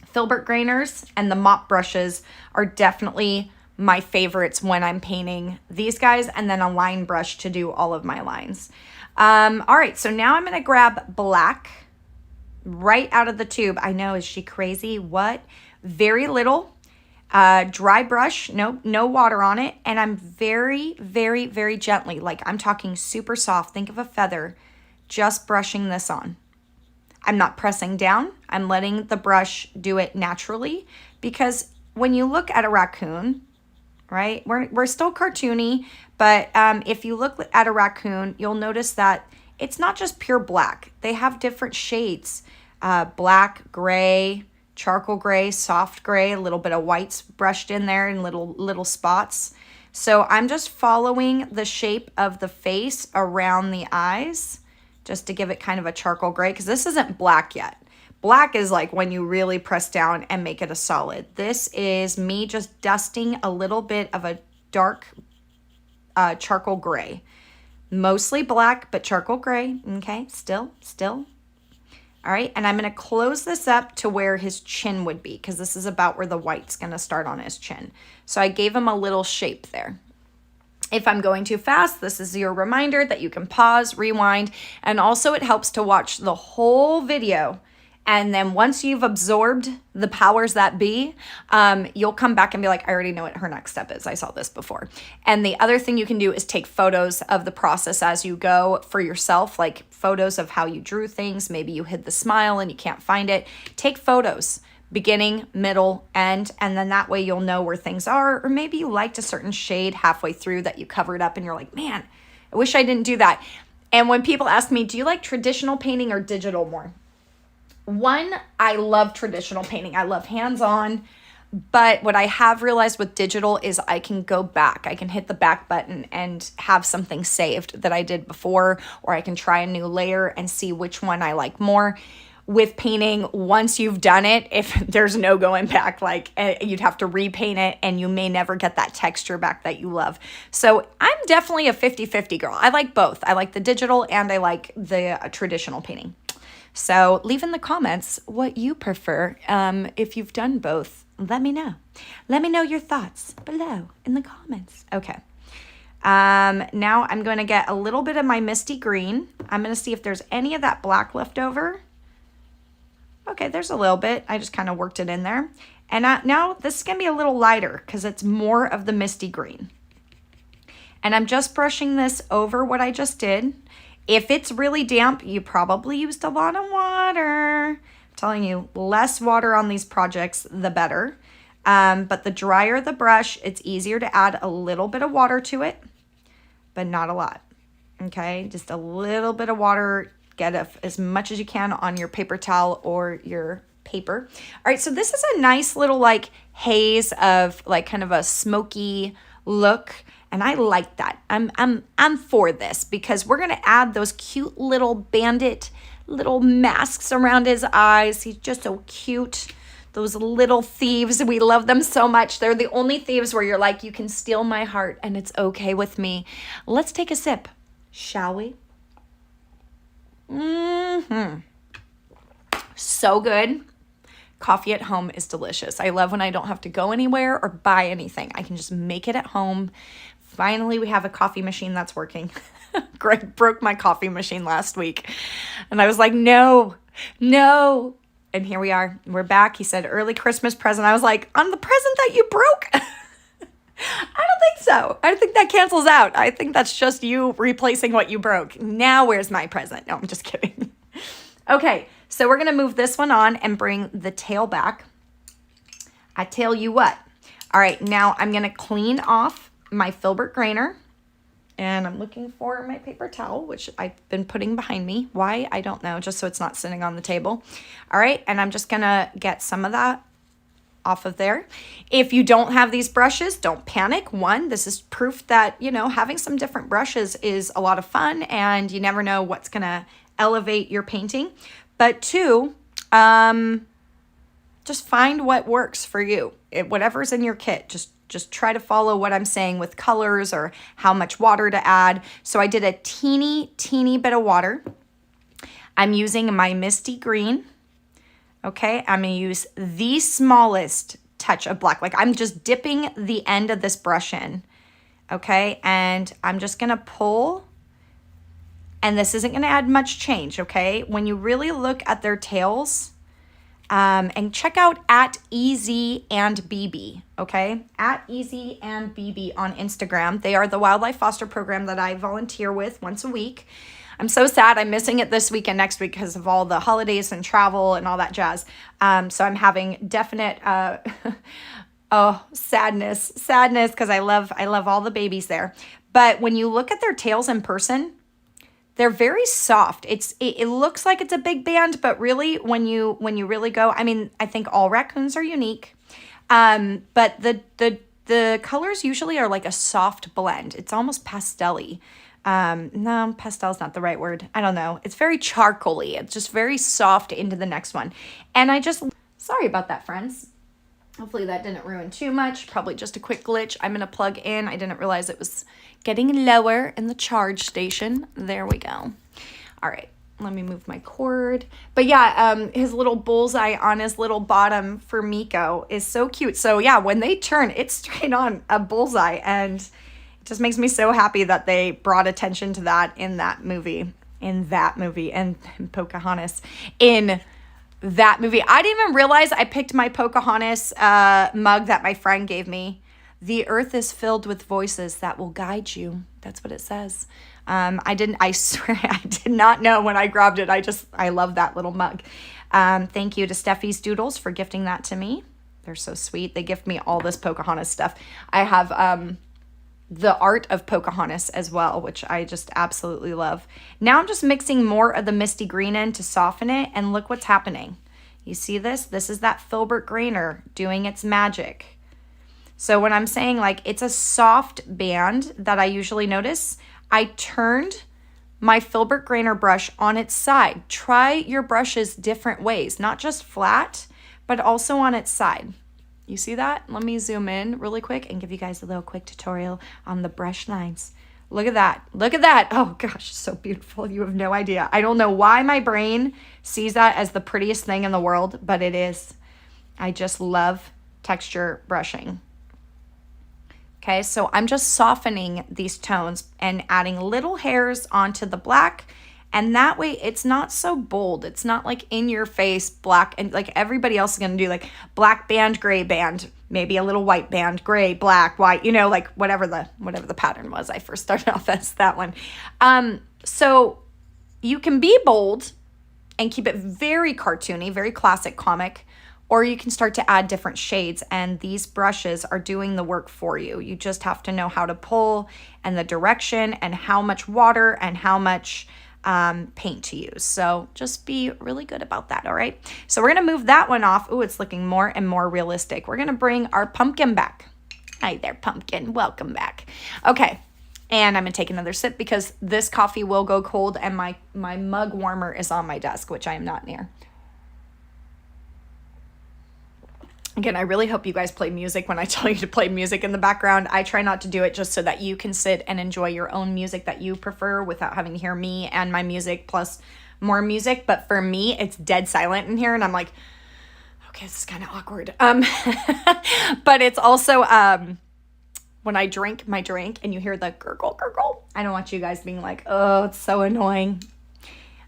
Filbert Grainers and the mop brushes are definitely my favorites when I'm painting these guys, and then a line brush to do all of my lines. All right, so now I'm going to grab black right out of the tube. I know, is she crazy? What? Very little. Dry brush, no water on it. And I'm very, very, very gently, like I'm talking super soft. Think of a feather, just brushing this on. I'm not pressing down. I'm letting the brush do it naturally, because when you look at a raccoon, right, we're still cartoony, but if you look at a raccoon, you'll notice that it's not just pure black. They have different shades, black, gray, charcoal gray, soft gray, a little bit of whites brushed in there in little spots. So I'm just following the shape of the face around the eyes just to give it kind of a charcoal gray, because this isn't black yet. Black is like when you really press down and make it a solid. This is me just dusting a little bit of a dark charcoal gray. Mostly black, but charcoal gray. Okay, still. All right, and I'm going to close this up to where his chin would be, because this is about where the white's going to start on his chin. So I gave him a little shape there. If I'm going too fast, this is your reminder that you can pause, rewind, and also it helps to watch the whole video. And then once you've absorbed the powers that be, you'll come back and be like, I already know what her next step is. I saw this before. And the other thing you can do is take photos of the process as you go for yourself, like photos of how you drew things. Maybe you hid the smile and you can't find it. Take photos, beginning, middle, end, and then that way you'll know where things are. Or maybe you liked a certain shade halfway through that you covered up and you're like, man, I wish I didn't do that. And when people ask me, do you like traditional painting or digital more? One, I love traditional painting. I love hands-on, but what I have realized with digital is I can go back. I can hit the back button and have something saved that I did before, or I can try a new layer and see which one I like more. With painting, once you've done it, if there's no going back, like you'd have to repaint it and you may never get that texture back that you love. So I'm definitely a 50-50 girl. I like both. I like the digital and I like the traditional painting. So leave in the comments what you prefer. If you've done both, let me know. Let me know your thoughts below in the comments. Okay. Now I'm going to get a little bit of my misty green. I'm going to see if there's any of that black left over. Okay, there's a little bit. I just kind of worked it in there. And now this is going to be a little lighter because it's more of the misty green. And I'm just brushing this over what I just did. If it's really damp, you probably used a lot of water. I'm telling you, less water on these projects, the better. But the drier the brush, it's easier to add a little bit of water to it, but not a lot. Okay, just a little bit of water. Get as much as you can on your paper towel or your paper. All right, so this is a nice little like haze of like kind of a smoky look. And I like that. I'm for this because we're gonna add those cute little bandit little masks around his eyes. He's just so cute. Those little thieves, we love them so much. They're the only thieves where you're like, you can steal my heart and it's okay with me. Let's take a sip, shall we? So good. Coffee at home is delicious. I love when I don't have to go anywhere or buy anything. I can just make it at home. Finally, we have a coffee machine that's working. Greg broke my coffee machine last week. And I was like, no. And here we are. We're back. He said, early Christmas present. I was like, on the present that you broke? I don't think so. I think that cancels out. I think that's just you replacing what you broke. Now where's my present? No, I'm just kidding. Okay, so we're going to move this one on and bring the tail back. I tell you what. All right, now I'm going to clean off my filbert grainer. And I'm looking for my paper towel, which I've been putting behind me. Why? I don't know, just so it's not sitting on the table. All right, and I'm just going to get some of that off of there. If you don't have these brushes, don't panic. One, this is proof that, you know, having some different brushes is a lot of fun and you never know what's going to elevate your painting. But two, just find what works for you. Whatever's in your kit, just try to follow what I'm saying with colors or how much water to add. So I did a teeny bit of water. I'm using my misty green. Okay, I'm gonna use the smallest touch of black. Like I'm just dipping the end of this brush in. Okay, and I'm just gonna pull, and this isn't gonna add much change, okay? When you really look at their tails, and check out at EZ and BB, okay? At EZ and BB on Instagram. They are the wildlife foster program that I volunteer with once a week. I'm so sad I'm missing it this week and next week because of all the holidays and travel and all that jazz. So I'm having definite sadness because I love all the babies there. But when you look at their tails in person, they're very soft. It looks like it's a big band, but really when you really go, I mean, I think all raccoons are unique. But the colors usually are like a soft blend. It's almost pastel-y. No, pastel's not the right word. I don't know. It's very charcoaly. It's just very soft into the next one. And sorry about that, friends. Hopefully that didn't ruin too much. Probably just a quick glitch. I'm going to plug in. I didn't realize it was getting lower in the charge station. There we go. All right. Let me move my cord. But yeah, his little bullseye on his little bottom for Miko is so cute. So yeah, when they turn, it's straight on a bullseye. And it just makes me so happy that they brought attention to that in that movie. And Pocahontas in that movie. I didn't even realize I picked my Pocahontas mug that my friend gave me. The earth is filled with voices that will guide you. That's what it says. I swear, I did not know when I grabbed it. I love that little mug. Thank you to Steffi's Doodles for gifting that to me. They're so sweet. They gift me all this Pocahontas stuff. I have the art of Pocahontas as well, which I just absolutely love. Now I'm just mixing more of the misty green in to soften it, and look what's happening. You see this? This is that filbert grainer doing its magic. So when I'm saying like it's a soft band that I usually notice, I turned my filbert grainer brush on its side. Try your brushes different ways, not just flat, but also on its side. You see that? Let me zoom in really quick and give you guys a little quick tutorial on the brush lines. Look at that. Look at that. Oh gosh, so beautiful. You have no idea. I don't know why my brain sees that as the prettiest thing in the world, but it is. I just love texture brushing. Okay, so I'm just softening these tones and adding little hairs onto the black. And that way it's not so bold. It's not like in your face black, and like everybody else is going to do like black band, gray band, maybe a little white band, gray, black, white, you know, like whatever the pattern was. I first started off as that one. So you can be bold and keep it very cartoony, very classic comic, or you can start to add different shades, and these brushes are doing the work for you. You just have to know how to pull and the direction and how much water and how much paint to use. So just be really good about that. All right. So we're going to move that one off. Ooh, it's looking more and more realistic. We're going to bring our pumpkin back. Hi there, pumpkin. Welcome back. Okay. And I'm going to take another sip because this coffee will go cold, and my mug warmer is on my desk, which I am not near. Again, I really hope you guys play music when I tell you to play music in the background. I try not to do it just so that you can sit and enjoy your own music that you prefer without having to hear me and my music plus more music. But for me, it's dead silent in here, and I'm like, okay, this is kind of awkward. But it's also when I drink my drink and you hear the gurgle, gurgle, I don't want you guys being like, oh, it's so annoying.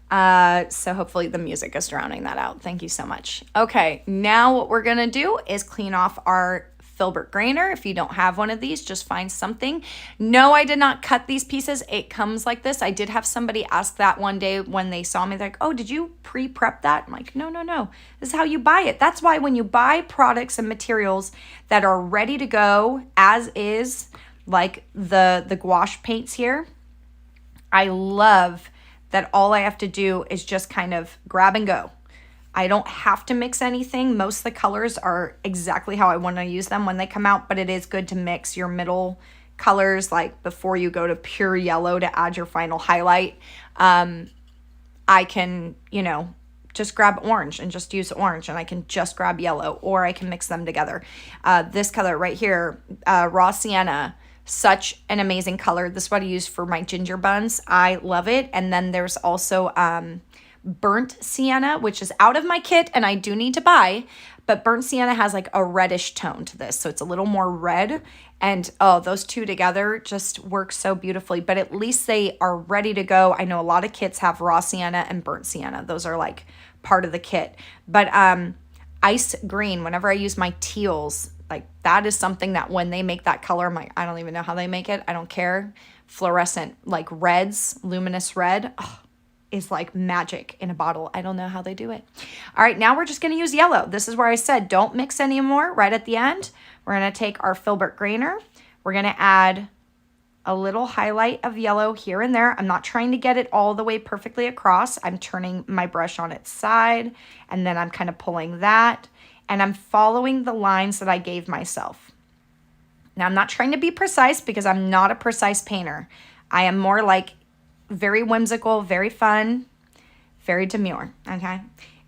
So hopefully the music is drowning that out. Thank you so much. Okay, now what we're going to do is clean off our filbert grainer. If you don't have one of these, just find something. No, I did not cut these pieces. It comes like this. I did have somebody ask that one day when they saw me. They're like, oh, did you pre-prep that? I'm like, no. This is how you buy it. That's why when you buy products and materials that are ready to go as is, like the gouache paints here, I love that all I have to do is just kind of grab and go. I don't have to mix anything. Most of the colors are exactly how I want to use them when they come out, but it is good to mix your middle colors like before you go to pure yellow to add your final highlight. I can, just grab orange and just use orange, and I can just grab yellow, or I can mix them together. This color right here, raw sienna, such an amazing color. This is what I use for my ginger buns. I love it. And then there's also burnt sienna, which is out of my kit and I do need to buy, but burnt sienna has like a reddish tone to this. So it's a little more red, and oh, those two together just work so beautifully, but at least they are ready to go. I know a lot of kits have raw sienna and burnt sienna. Those are like part of the kit, but ice green, whenever I use my teals, like that is something that when they make that color, I'm like, I don't even know how they make it. I don't care. Fluorescent, like reds, luminous red, is like magic in a bottle. I don't know how they do it. All right, now we're just going to use yellow. This is where I said don't mix anymore. Right at the end, we're going to take our filbert grainer. We're going to add a little highlight of yellow here and there. I'm not trying to get it all the way perfectly across. I'm turning my brush on its side, and then I'm kind of pulling that, and I'm following the lines that I gave myself. Now, I'm not trying to be precise because I'm not a precise painter. I am more like very whimsical, very fun, very demure, okay?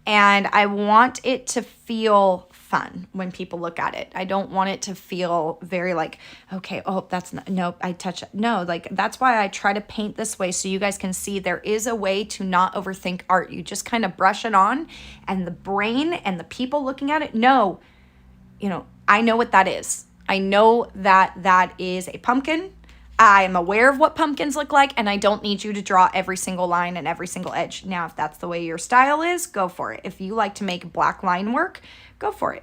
And I want it to feel fun when people look at it. I don't want it to feel very like, okay, oh, that's not, nope, I touch it. No, like that's why I try to paint this way so you guys can see there is a way to not overthink art. You just kind of brush it on, and the brain and the people looking at it know, you know, I know what that is. I know that that is a pumpkin. I am aware of what pumpkins look like, and I don't need you to draw every single line and every single edge. Now, if that's the way your style is, go for it. If you like to make black line work, go for it.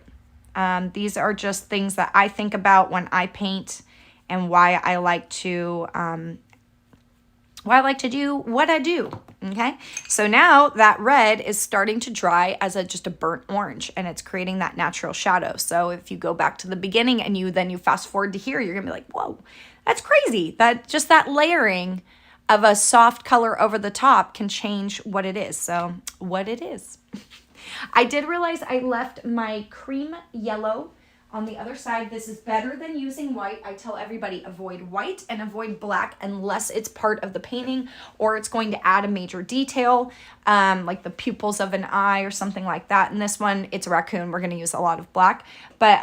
These are just things that I think about when I paint, and why I like to do what I do. Okay, so now that red is starting to dry as just a burnt orange, and it's creating that natural shadow. So if you go back to the beginning and you fast forward to here, you're gonna be like, whoa, that's crazy. That just that layering of a soft color over the top can change what it is. So what it is. I did realize I left my cream yellow on the other side. This is better than using white. I tell everybody avoid white and avoid black unless it's part of the painting or it's going to add a major detail, like the pupils of an eye or something like that. In this one, it's a raccoon. We're going to use a lot of black, but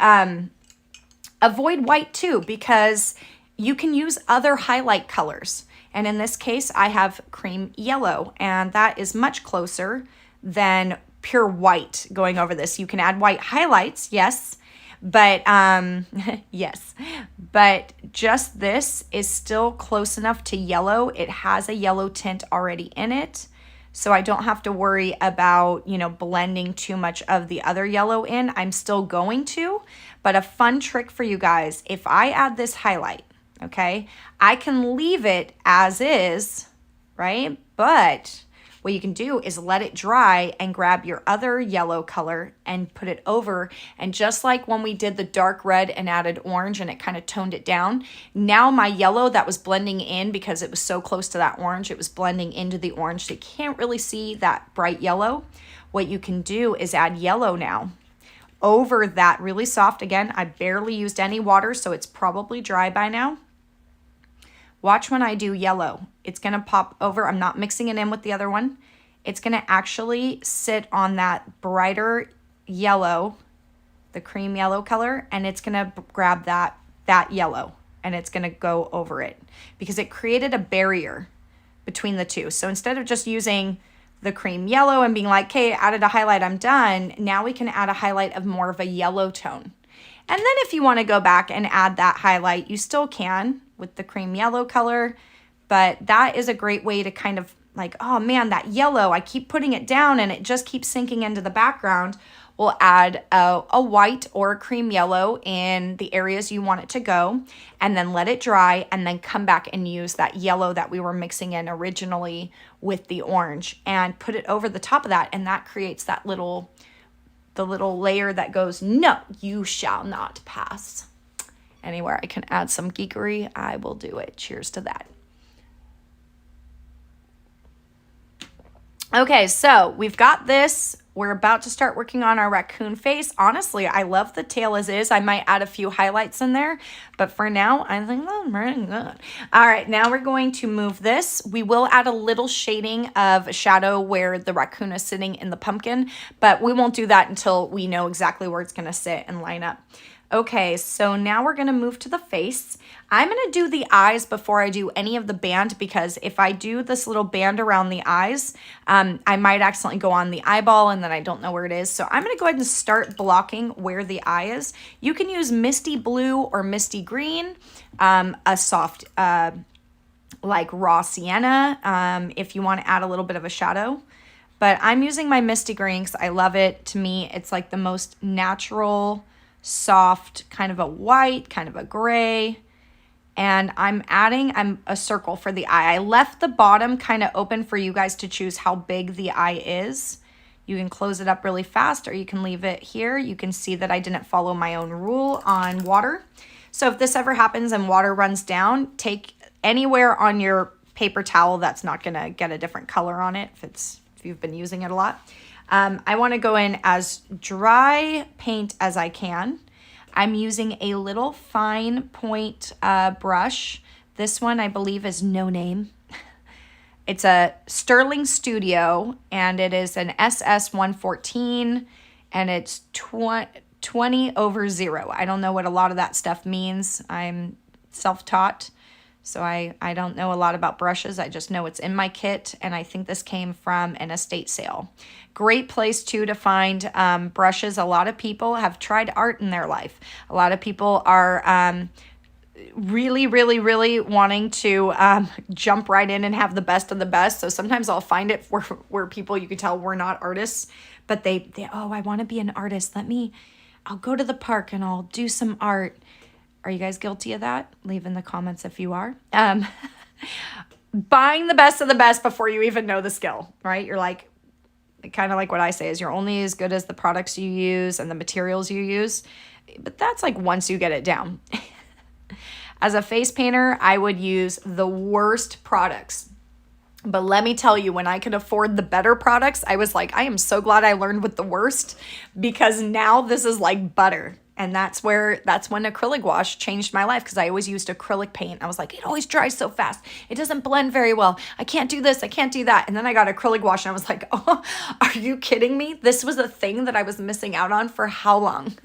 avoid white too, because you can use other highlight colors. And in this case, I have cream yellow, and that is much closer than pure white going over this. You can add white highlights, yes, but yes, but just this is still close enough to yellow. It has a yellow tint already in it, so I don't have to worry about, you know, blending too much of the other yellow in. I'm still going to, but a fun trick for you guys, if I add this highlight, okay, I can leave it as is, right? But what you can do is let it dry and grab your other yellow color and put it over. And just like when we did the dark red and added orange and it kind of toned it down, now my yellow that was blending in, because it was so close to that orange, it was blending into the orange, so you can't really see that bright yellow. What you can do is add yellow now over that really soft. Again, I barely used any water, so it's probably dry by now. Watch when I do yellow. It's going to pop over. I'm not mixing it in with the other one. It's going to actually sit on that brighter yellow, the cream yellow color, and it's going to grab that yellow, and it's going to go over it because it created a barrier between the two. So instead of just using the cream yellow and being like, okay, added a highlight, I'm done, now we can add a highlight of more of a yellow tone. And then if you want to go back and add that highlight, you still can with the cream yellow color, but that is a great way to kind of like, oh man, that yellow, I keep putting it down and it just keeps sinking into the background. We'll add a white or a cream yellow in the areas you want it to go, and then let it dry, and then come back and use that yellow that we were mixing in originally with the orange and put it over the top of that, and that creates that the little layer that goes, no, you shall not pass. Anywhere I can add some geekery, I will do it. Cheers to that. Okay, so we've got this. We're about to start working on our raccoon face. Honestly, I love the tail as is. I might add a few highlights in there, but for now, I think that's pretty good. All right, now we're going to move this. We will add a little shading of shadow where the raccoon is sitting in the pumpkin, but we won't do that until we know exactly where it's gonna sit and line up. Okay, so now we're gonna move to the face. I'm gonna do the eyes before I do any of the band, because if I do this little band around the eyes, I might accidentally go on the eyeball and then I don't know where it is. So I'm gonna go ahead and start blocking where the eye is. You can use misty blue or misty green, a soft, like raw sienna, if you wanna add a little bit of a shadow. But I'm using my misty green because I love it. To me, it's like the most natural, soft, kind of a white, kind of a gray. And I'm adding a circle for the eye. I left the bottom kind of open for you guys to choose how big the eye is. You can close it up really fast, or you can leave it here. You can see that I didn't follow my own rule on water. So if this ever happens and water runs down, take anywhere on your paper towel that's not gonna get a different color on it if you've been using it a lot. I want to go in as dry paint as I can. I'm using a little fine point brush. This one I believe is No Name. It's a Sterling Studio, and it is an SS 114, and it's 20 over 0. I don't know what a lot of that stuff means. I'm self-taught, so I don't know a lot about brushes. I just know it's in my kit, and I think this came from an estate sale. Great place, too, to find brushes. A lot of people have tried art in their life. A lot of people are really, really, really wanting to jump right in and have the best of the best. So sometimes I'll find it where people, you can tell we're not artists, but they oh, I want to be an artist. I'll go to the park and I'll do some art. Are you guys guilty of that? Leave in the comments if you are. Buying the best of the best before you even know the skill, right? You're like, kind of like what I say is you're only as good as the products you use and the materials you use. But that's like once you get it down. As a face painter, I would use the worst products. But let me tell you, when I could afford the better products, I was like, I am so glad I learned with the worst, because now this is like butter. And that's when acrylic wash changed my life, because I always used acrylic paint. I was like, it always dries so fast. It doesn't blend very well. I can't do this. I can't do that. And then I got acrylic wash and I was like, oh, are you kidding me? This was a thing that I was missing out on for how long?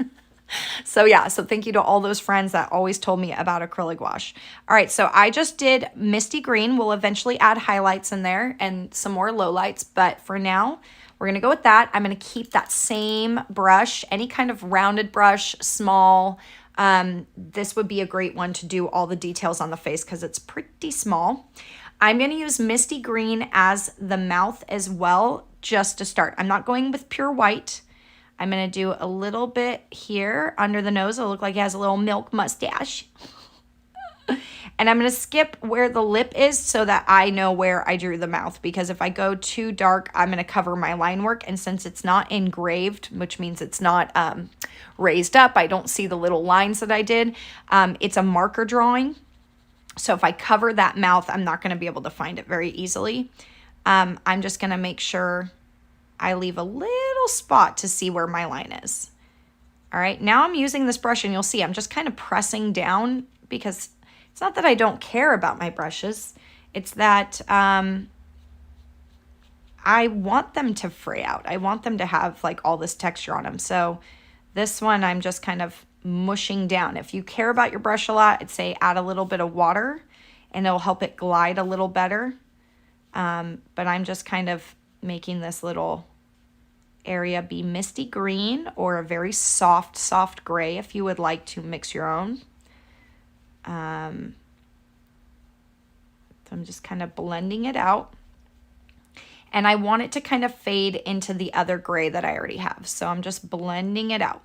So yeah, so thank you to all those friends that always told me about acrylic wash. All right, so I just did misty green. We'll eventually add highlights in there and some more lowlights, but for now, we're gonna go with that. I'm gonna keep that same brush, any kind of rounded brush, small. This would be a great one to do all the details on the face because it's pretty small. I'm gonna use misty green as the mouth as well, just to start. I'm not going with pure white. I'm going to do a little bit here under the nose. It'll look like he has a little milk mustache. And I'm going to skip where the lip is so that I know where I drew the mouth. Because if I go too dark, I'm going to cover my line work. And since it's not engraved, which means it's not raised up, I don't see the little lines that I did. It's a marker drawing. So if I cover that mouth, I'm not going to be able to find it very easily. I'm just going to make sure I leave a little spot to see where my line is. All right, now I'm using this brush and you'll see I'm just kind of pressing down, because it's not that I don't care about my brushes. It's that I want them to fray out. I want them to have like all this texture on them. So this one I'm just kind of mushing down. If you care about your brush a lot, I'd say add a little bit of water and it'll help it glide a little better. But I'm just kind of making this little area be misty green or a very soft gray if you would like to mix your own. So I'm just kind of blending it out. And I want it to kind of fade into the other gray that I already have. So I'm just blending it out.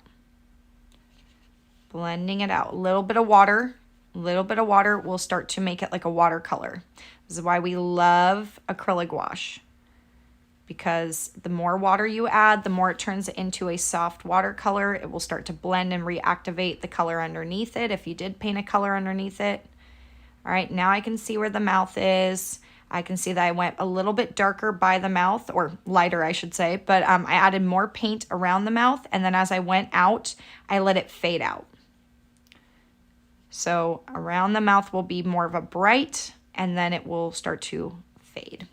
Blending it out. A little bit of water will start to make it like a watercolor. This is why we love acrylic wash, because the more water you add, the more it turns into a soft watercolor. It will start to blend and reactivate the color underneath it if you did paint a color underneath it. All right, now I can see where the mouth is. I can see that I went a little bit darker by the mouth, or lighter I should say, but I added more paint around the mouth, and then as I went out, I let it fade out. So around the mouth will be more of a bright, and then it will start to fade.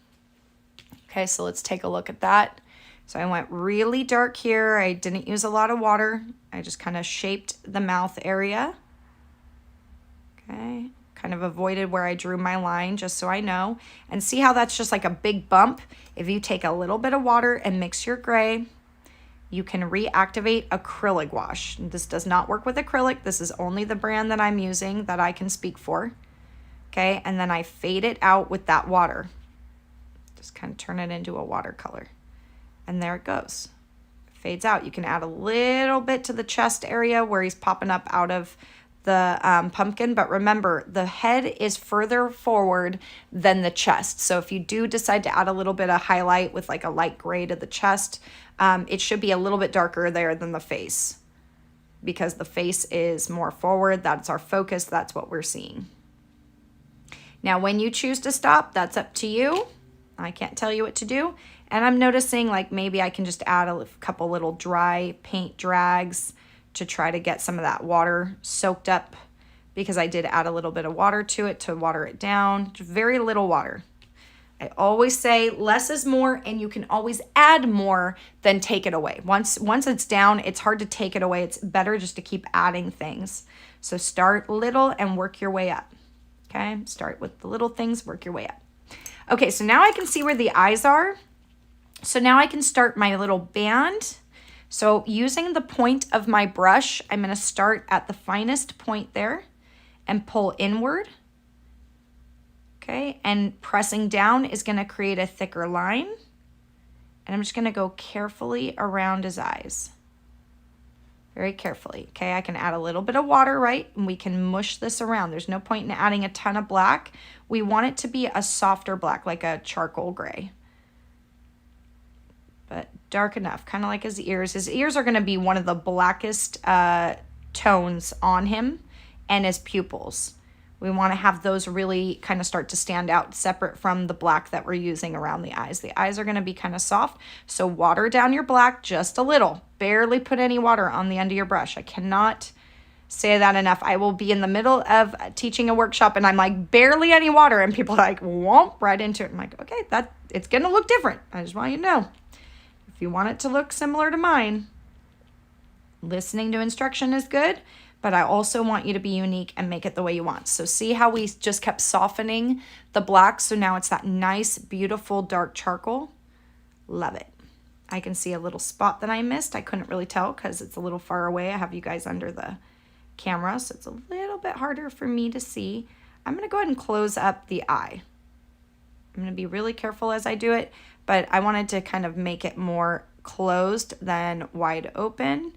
Okay, so let's take a look at that. So I went really dark here. I didn't use a lot of water. I just kind of shaped the mouth area. Okay, kind of avoided where I drew my line just so I know. And see how that's just like a big bump? If you take a little bit of water and mix your gray, you can reactivate acrylic wash. This does not work with acrylic. This is only the brand that I'm using that I can speak for. Okay, and then I fade it out with that water. Just kind of turn it into a watercolor. And there it goes. Fades out. You can add a little bit to the chest area where he's popping up out of the pumpkin. But remember, the head is further forward than the chest. So if you do decide to add a little bit of highlight with like a light gray to the chest, it should be a little bit darker there than the face, because the face is more forward. That's our focus. That's what we're seeing. Now, when you choose to stop, that's up to you. I can't tell you what to do. And I'm noticing like maybe I can just add a couple little dry paint drags to try to get some of that water soaked up, because I did add a little bit of water to it to water it down. Very little water. I always say less is more, and you can always add more than take it away. Once it's down, it's hard to take it away. It's better just to keep adding things. So start little and work your way up. Okay, start with the little things, work your way up. Okay, so now I can see where the eyes are. So now I can start my little band. So using the point of my brush, I'm going to start at the finest point there and pull inward. Okay, and pressing down is going to create a thicker line. And I'm just going to go carefully around his eyes. Very carefully. Okay, I can add a little bit of water, right? And we can mush this around. There's no point in adding a ton of black. We want it to be a softer black, like a charcoal gray. But dark enough, kind of like his ears. His ears are going to be one of the blackest tones on him, and his pupils. We want to have those really kind of start to stand out separate from the black that we're using around the eyes. The eyes are going to be kind of soft, so water down your black just a little. Barely put any water on the end of your brush. I cannot say that enough. I will be in the middle of teaching a workshop and I'm like, barely any water, and people are like, whoomp, right into it. I'm like, okay, it's going to look different. I just want you to know. If you want it to look similar to mine, listening to instruction is good, but I also want you to be unique and make it the way you want. So see how we just kept softening the black, so now it's that nice, beautiful dark charcoal. Love it. I can see a little spot that I missed. I couldn't really tell because it's a little far away. I have you guys under the camera, so it's a little bit harder for me to see. I'm going to go ahead and close up the eye. I'm going to be really careful as I do it, but I wanted to kind of make it more closed than wide open.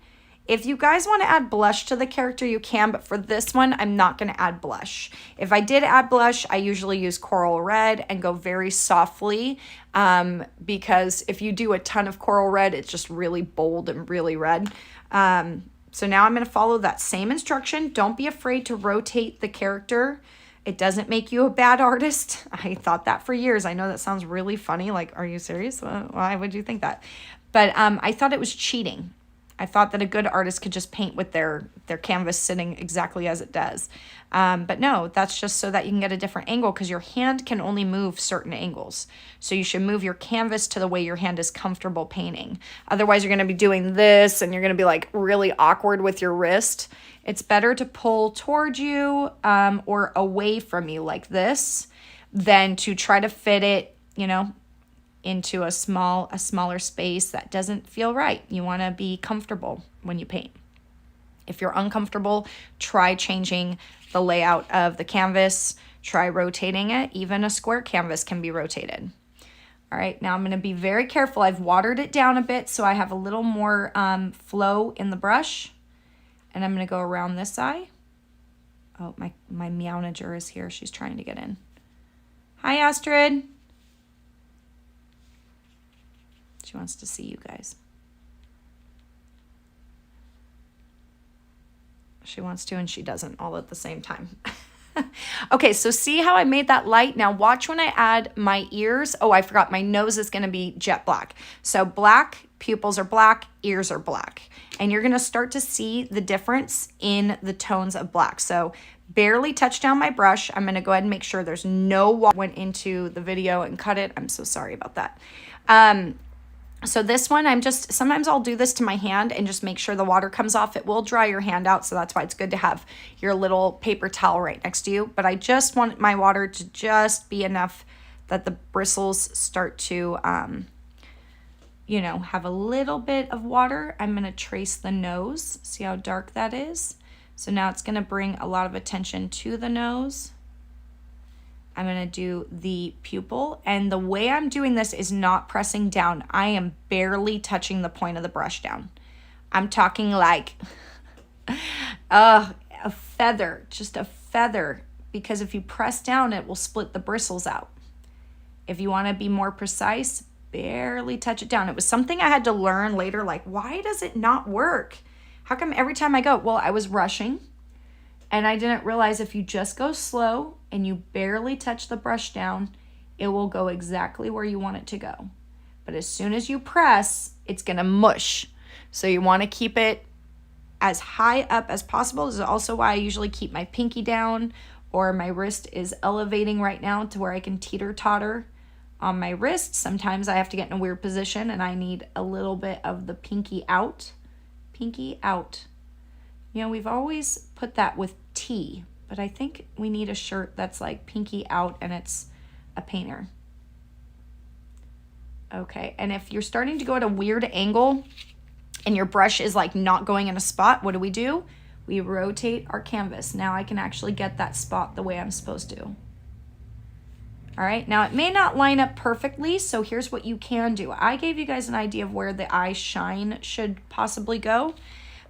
If you guys want to add blush to the character, you can, but for this one, I'm not going to add blush. If I did add blush, I usually use coral red and go very softly, because if you do a ton of coral red, it's just really bold and really red. So now I'm going to follow that same instruction. Don't be afraid to rotate the character. It doesn't make you a bad artist. I thought that for years. I know that sounds really funny. Like, are you serious? Why would you think that? But I thought it was cheating. I thought that a good artist could just paint with their canvas sitting exactly as it does. But no, that's just so that you can get a different angle, because your hand can only move certain angles. So you should move your canvas to the way your hand is comfortable painting. Otherwise, you're going to be doing this and you're going to be like really awkward with your wrist. It's better to pull towards you or away from you like this than to try to fit it, you know, into a smaller space that doesn't feel right. You want to be comfortable when you paint. If you're uncomfortable, try changing the layout of the canvas. Try rotating it. Even a square canvas can be rotated. All right, now I'm going to be very careful. I've watered it down a bit so I have a little more flow in the brush. And I'm going to go around this eye. Oh, my meownager is here. She's trying to get in. Hi, Astrid. She wants to see you guys. She wants to and she doesn't, all at the same time. Okay, so see how I made that light? Now watch when I add my ears. Oh, I forgot, my nose is going to be jet black. So black, pupils are black, ears are black. And you're going to start to see the difference in the tones of black. So barely touch down my brush. I'm going to go ahead and make sure there's no water went into the video and cut it. I'm so sorry about that. So this one, sometimes I'll do this to my hand and just make sure the water comes off. It will dry your hand out, so that's why it's good to have your little paper towel right next to you. But I just want my water to just be enough that the bristles start to, you know, have a little bit of water. I'm going to trace the nose. See how dark that is? So now it's going to bring a lot of attention to the nose. I'm going to do the pupil, and the way I'm doing this is not pressing down. I am barely touching the point of the brush down. I'm talking like a feather, just a feather, because if you press down, it will split the bristles out. If you want to be more precise, barely touch it down. It was something I had to learn later, like, why does it not work? How come every time I go? Well, I was rushing. And I didn't realize if you just go slow and you barely touch the brush down, it will go exactly where you want it to go. But as soon as you press, it's going to mush. So you want to keep it as high up as possible. This is also why I usually keep my pinky down, or my wrist is elevating right now to where I can teeter-totter on my wrist. Sometimes I have to get in a weird position and I need a little bit of the pinky out. Pinky out. You know, we've always put that with T, but I think we need a shirt that's like pinky out and it's a painter. Okay, and if you're starting to go at a weird angle and your brush is like not going in a spot, what do? We rotate our canvas. Now I can actually get that spot the way I'm supposed to. All right, now it may not line up perfectly, so here's what you can do. I gave you guys an idea of where the eye shine should possibly go,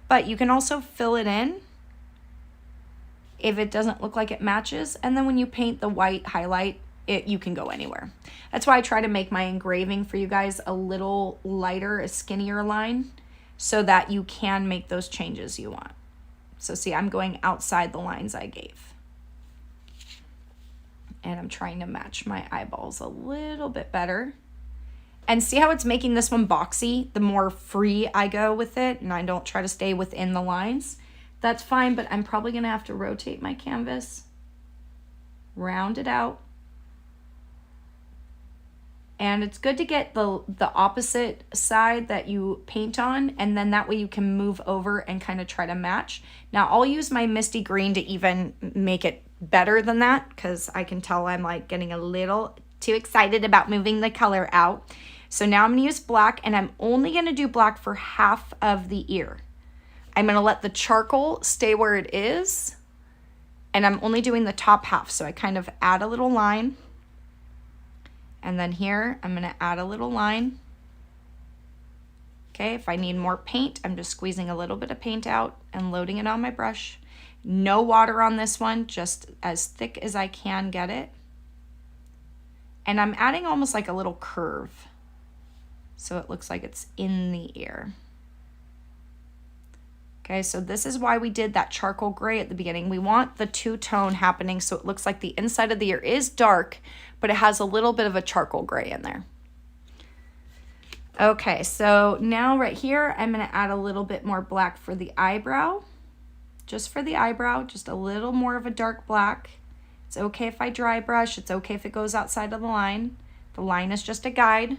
but you can also fill it in if it doesn't look like it matches, and then when you paint the white highlight, you can go anywhere. That's why I try to make my engraving for you guys a little lighter, a skinnier line, so that you can make those changes you want. So see, I'm going outside the lines I gave. And I'm trying to match my eyeballs a little bit better. And see how it's making this one boxy? The more free I go with it and I don't try to stay within the lines, that's fine, but I'm probably gonna have to rotate my canvas, round it out. And it's good to get the opposite side that you paint on, and then that way you can move over and kind of try to match. Now I'll use my misty green to even make it better than that, because I can tell I'm like getting a little too excited about moving the color out. So now I'm gonna use black, and I'm only gonna do black for half of the ear. I'm gonna let the charcoal stay where it is, and I'm only doing the top half. So I kind of add a little line. And then here, I'm gonna add a little line. Okay, if I need more paint, I'm just squeezing a little bit of paint out and loading it on my brush. No water on this one, just as thick as I can get it. And I'm adding almost like a little curve, so it looks like it's in the ear. Okay, so this is why we did that charcoal gray at the beginning. We want the two-tone happening so it looks like the inside of the ear is dark, but it has a little bit of a charcoal gray in there. Okay, so now right here, I'm gonna add a little bit more black for the eyebrow. Just for the eyebrow, just a little more of a dark black. It's okay if I dry brush, it's okay if it goes outside of the line. The line is just a guide.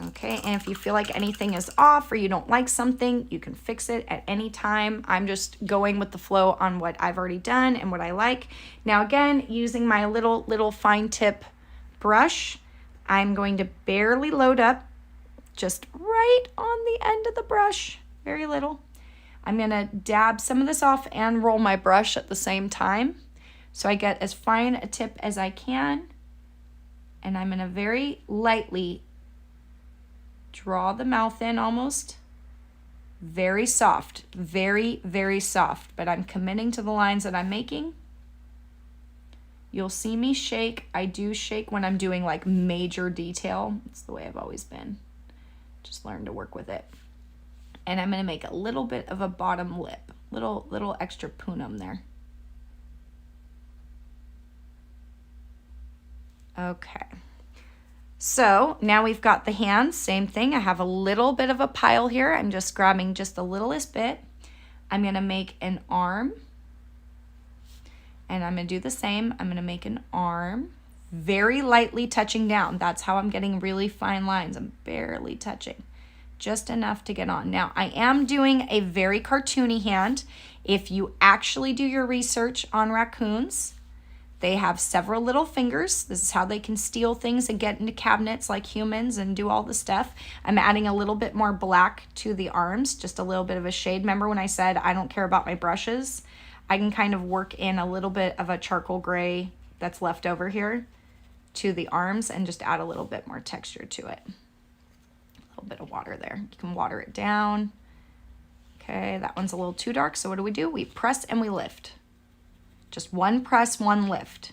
Okay, and if you feel like anything is off or you don't like something, you can fix it at any time. I'm just going with the flow on what I've already done and what I like. Now again, using my little fine tip brush, I'm going to barely load up, just right on the end of the brush, very little. I'm gonna dab some of this off and roll my brush at the same time, so I get as fine a tip as I can, and I'm gonna very lightly draw the mouth in almost. Very soft, very, very soft, but I'm committing to the lines that I'm making. You'll see me shake. I do shake when I'm doing like major detail. It's the way I've always been. Just learn to work with it. And I'm gonna make a little bit of a bottom lip, little extra punum there. Okay. So now we've got the hands, same thing. I have a little bit of a pile here. I'm just grabbing just the littlest bit. I'm gonna make an arm, and I'm gonna do the same. I'm gonna make an arm, very lightly touching down. That's how I'm getting really fine lines. I'm barely touching, just enough to get on. Now I am doing a very cartoony hand. If you actually do your research on raccoons, they have several little fingers. This is how they can steal things and get into cabinets like humans and do all the stuff. I'm adding a little bit more black to the arms, just a little bit of a shade. Remember when I said I don't care about my brushes? I can kind of work in a little bit of a charcoal gray that's left over here to the arms and just add a little bit more texture to it. A little bit of water there. You can water it down. Okay, that one's a little too dark, so what do? We press and we lift. Just one press, one lift.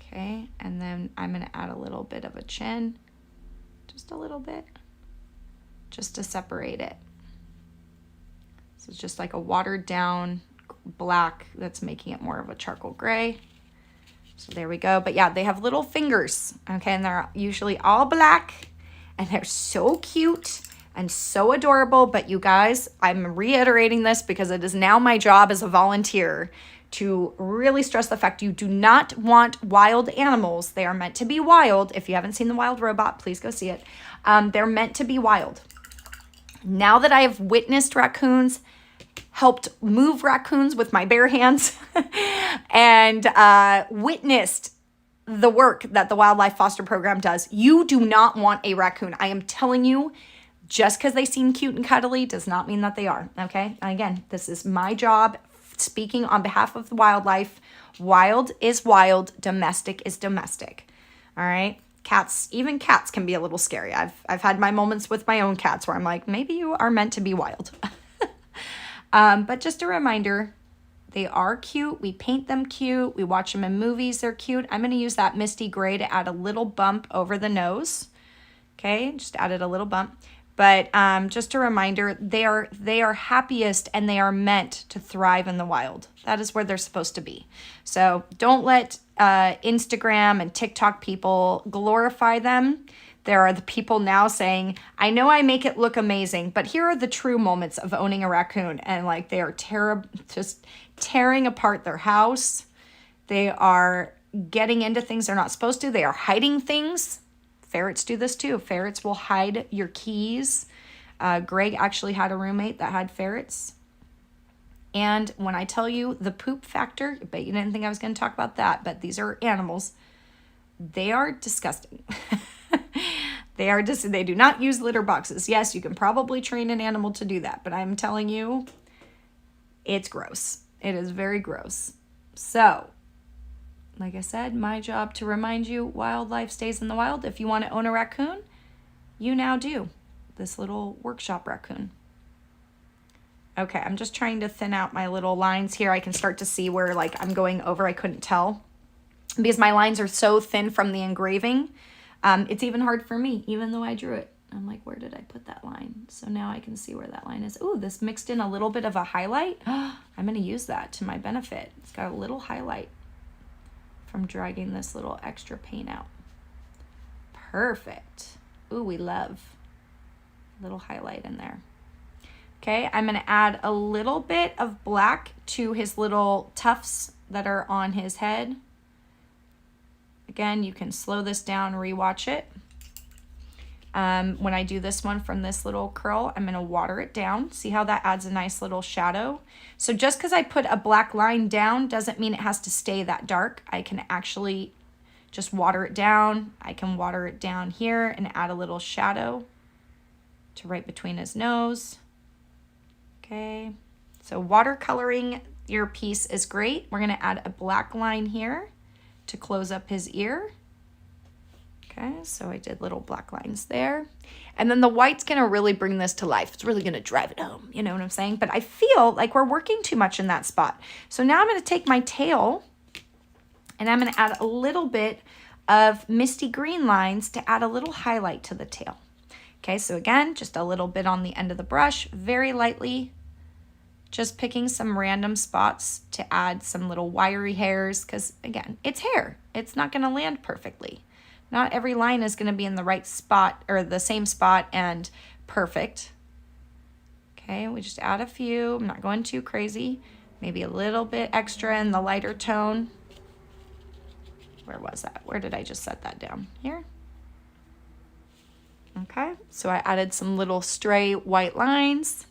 Okay, and then I'm gonna add a little bit of a chin, just a little bit, just to separate it. So it's just like a watered down black that's making it more of a charcoal gray. So there we go. But yeah, they have little fingers, okay, and they're usually all black, and they're so cute. and so adorable. But you guys, I'm reiterating this because it is now my job as a volunteer to really stress the fact you do not want wild animals. They are meant to be wild. If you haven't seen The Wild Robot, please go see it. They're meant to be wild. Now that I have witnessed raccoons, helped move raccoons with my bare hands, and witnessed the work that the Wildlife Foster Program does, you do not want a raccoon. I am telling you, just because they seem cute and cuddly does not mean that they are, okay? Again, this is my job speaking on behalf of the wildlife. Wild is wild, domestic is domestic, all right? Cats, even cats can be a little scary. I've had my moments with my own cats where I'm like, maybe you are meant to be wild. But just a reminder, they are cute. We paint them cute. We watch them in movies. They're cute. I'm going to use that misty gray to add a little bump over the nose. Okay, just added a little bump. But just a reminder, they are happiest and they are meant to thrive in the wild. That is where they're supposed to be. So don't let Instagram and TikTok people glorify them. There are the people now saying, I know I make it look amazing, but here are the true moments of owning a raccoon. And like they are just tearing apart their house. They are getting into things they're not supposed to. They are hiding things. Ferrets do this too. Ferrets will hide your keys. Greg actually had a roommate that had ferrets. And when I tell you the poop factor, I bet you didn't think I was going to talk about that, but these are animals. They are disgusting. They do not use litter boxes. Yes, you can probably train an animal to do that, but I'm telling you, it's gross. It is very gross. So, like I said, my job to remind you, wildlife stays in the wild. If you want to own a raccoon, you now do. This little workshop raccoon. Okay, I'm just trying to thin out my little lines here. I can start to see where like I'm going over. I couldn't tell because my lines are so thin from the engraving. It's even hard for me, even though I drew it. I'm like, where did I put that line? So now I can see where that line is. Ooh, this mixed in a little bit of a highlight. I'm going to use that to my benefit. It's got a little highlight from dragging this little extra paint out. Perfect. Ooh, we love a little highlight in there. Okay, I'm going to add a little bit of black to his little tufts that are on his head. Again, you can slow this down, rewatch it. When I do this one from this little curl, I'm going to water it down. See how that adds a nice little shadow? So just because I put a black line down doesn't mean it has to stay that dark. I can actually just water it down. I can water it down here and add a little shadow to right between his nose. Okay, so watercoloring your piece is great. We're going to add a black line here to close up his ear. Okay, so I did little black lines there. And then the white's gonna really bring this to life. It's really gonna drive it home, you know what I'm saying? But I feel like we're working too much in that spot. So now I'm gonna take my tail and I'm gonna add a little bit of misty green lines to add a little highlight to the tail. Okay, so again, just a little bit on the end of the brush, very lightly, just picking some random spots to add some little wiry hairs, because again, it's hair. It's not gonna land perfectly. Not every line is gonna be in the right spot or the same spot and perfect. Okay, we just add a few. I'm not going too crazy. Maybe a little bit extra in the lighter tone. Where was that? Where did I just set that down? Here? Okay, so I added some little stray white lines.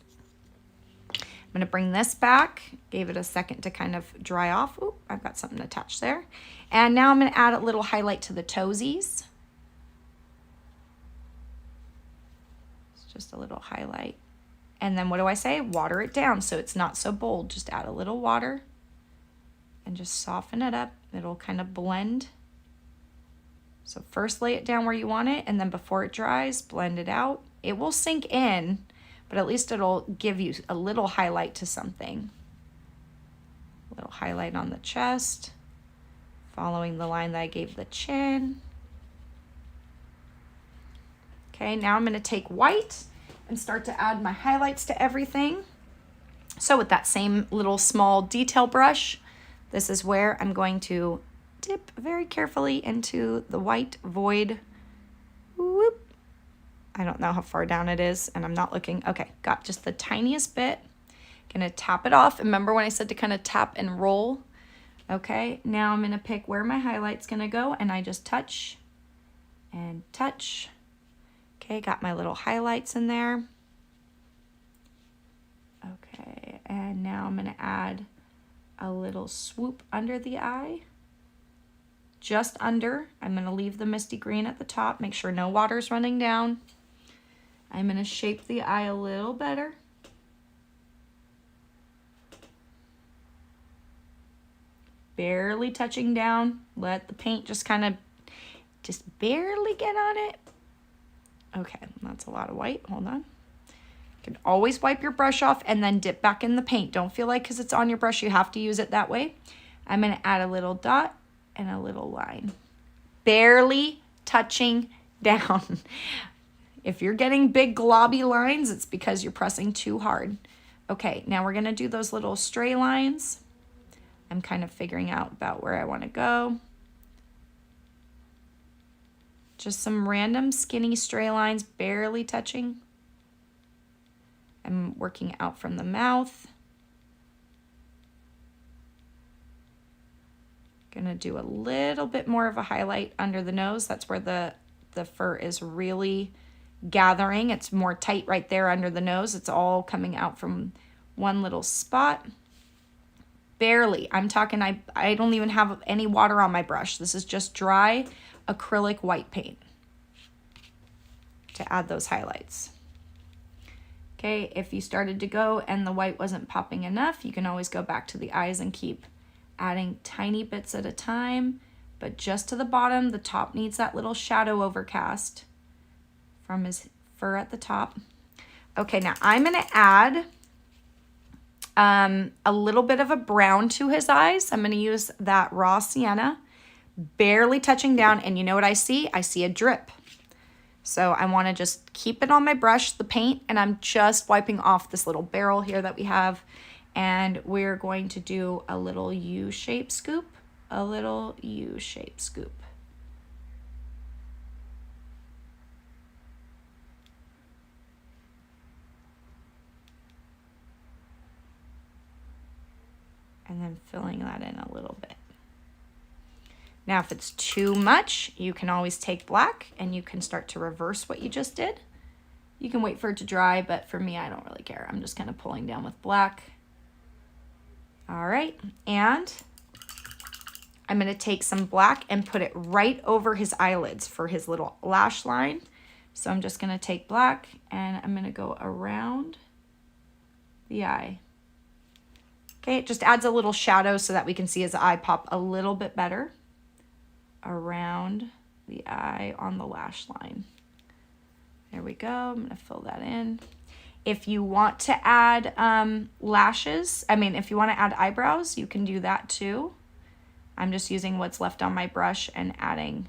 I'm gonna bring this back, gave it a second to kind of dry off. Ooh, I've got something attached there. And now I'm gonna add a little highlight to the toesies. It's just a little highlight. And then what do I say? Water it down so it's not so bold. Just add a little water and just soften it up. It'll kind of blend. So first lay it down where you want it, and then before it dries, blend it out. It will sink in, but at least it'll give you a little highlight to something. A little highlight on the chest, following the line that I gave the chin. Okay, now I'm gonna take white and start to add my highlights to everything. So with that same little small detail brush, this is where I'm going to dip very carefully into the white void. Whoop. I don't know how far down it is, and I'm not looking. Okay, got just the tiniest bit. Gonna tap it off. Remember when I said to kind of tap and roll? Okay, now I'm gonna pick where my highlight's gonna go, and I just touch and touch. Okay, got my little highlights in there. Okay, and now I'm gonna add a little swoop under the eye. Just under. I'm gonna leave the misty green at the top. Make sure no water's running down. I'm gonna shape the eye a little better. Barely touching down. Let the paint just kind of, just barely get on it. Okay, that's a lot of white. Hold on. You can always wipe your brush off and then dip back in the paint. Don't feel like because it's on your brush you have to use it that way. I'm gonna add a little dot and a little line. Barely touching down. If you're getting big globby lines, it's because you're pressing too hard. Okay, now we're gonna do those little stray lines. I'm kind of figuring out about where I want to go. Just some random skinny stray lines, barely touching. I'm working out from the mouth. Gonna do a little bit more of a highlight under the nose. That's where the fur is really gathering. It's more tight right there under the nose. It's all coming out from one little spot. Barely. I'm talking, I don't even have any water on my brush. This is just dry acrylic white paint to add those highlights. Okay, if you started to go and the white wasn't popping enough, you can always go back to the eyes and keep adding tiny bits at a time, but just to the bottom. The top needs that little shadow overcast from his fur at the top. Okay, now I'm gonna add a little bit of a brown to his eyes. I'm going to use that raw sienna, barely touching down. And you know what I see? I see a drip. So I want to just keep it on my brush, the paint, and I'm just wiping off this little barrel here that we have. And we're going to do a little U-shaped scoop, a little U-shaped scoop. And then filling that in a little bit. Now, if it's too much, you can always take black and you can start to reverse what you just did. You can wait for it to dry, but for me, I don't really care. I'm just kind of pulling down with black. All right, and I'm gonna take some black and put it right over his eyelids for his little lash line. So I'm just gonna take black and I'm gonna go around the eye. Okay, it just adds a little shadow so that we can see his eye pop a little bit better around the eye on the lash line. There we go. I'm going to fill that in. If you want to add if you want to add eyebrows, you can do that too. I'm just using what's left on my brush and adding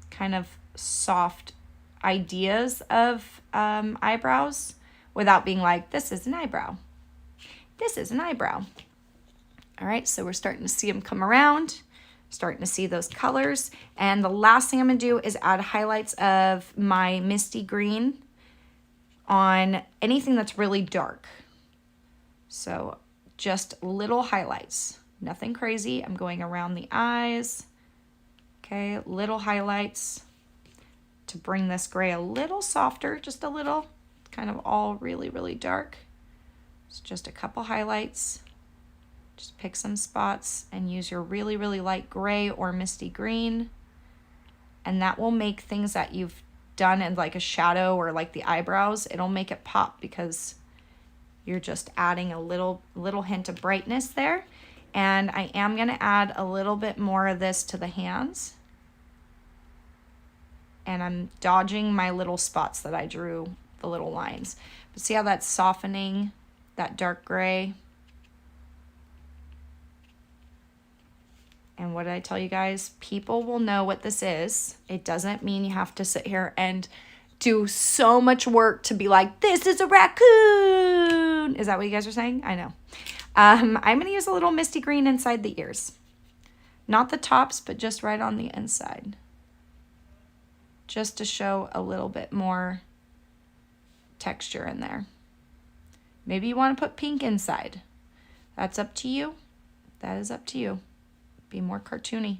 kind of soft ideas of eyebrows without being like, this is an eyebrow. This is an eyebrow. All right, so we're starting to see them come around, starting to see those colors. And the last thing I'm gonna do is add highlights of my misty green on anything that's really dark. So just little highlights, nothing crazy. I'm going around the eyes. Okay, little highlights to bring this gray a little softer, just a little, kind of all really, really dark. It's just a couple highlights. Just pick some spots and use your really, really light gray or misty green. And that will make things that you've done in like a shadow or like the eyebrows, it'll make it pop because you're just adding a little hint of brightness there. And I am gonna add a little bit more of this to the hands. And I'm dodging my little spots that I drew, the little lines. But see how that's softening that dark gray? And what did I tell you guys? People will know what this is. It doesn't mean you have to sit here and do so much work to be like, this is a raccoon. Is that what you guys are saying? I know. I'm going to use a little misty green inside the ears. Not the tops, but just right on the inside. just to show a little bit more texture in there. Maybe you want to put pink inside. That's up to you. That is up to you. Be more cartoony.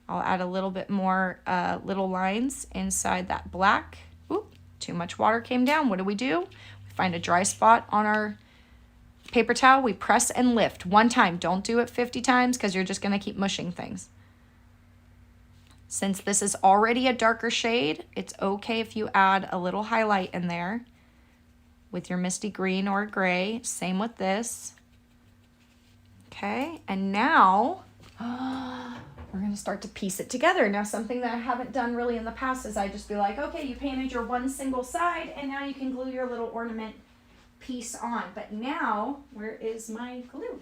I'll add a little bit more little lines inside that black. Ooh, too much water came down. What do? We find a dry spot on our paper towel. We press and lift one time. Don't do it 50 times because you're just going to keep mushing things. Since this is already a darker shade, it's okay if you add a little highlight in there with your misty green or gray. Same with this. Okay, and now we're gonna start to piece it together. Now, something that I haven't done really in the past is I just be like, okay, you painted your one single side and now you can glue your little ornament piece on. But now, where is my glue?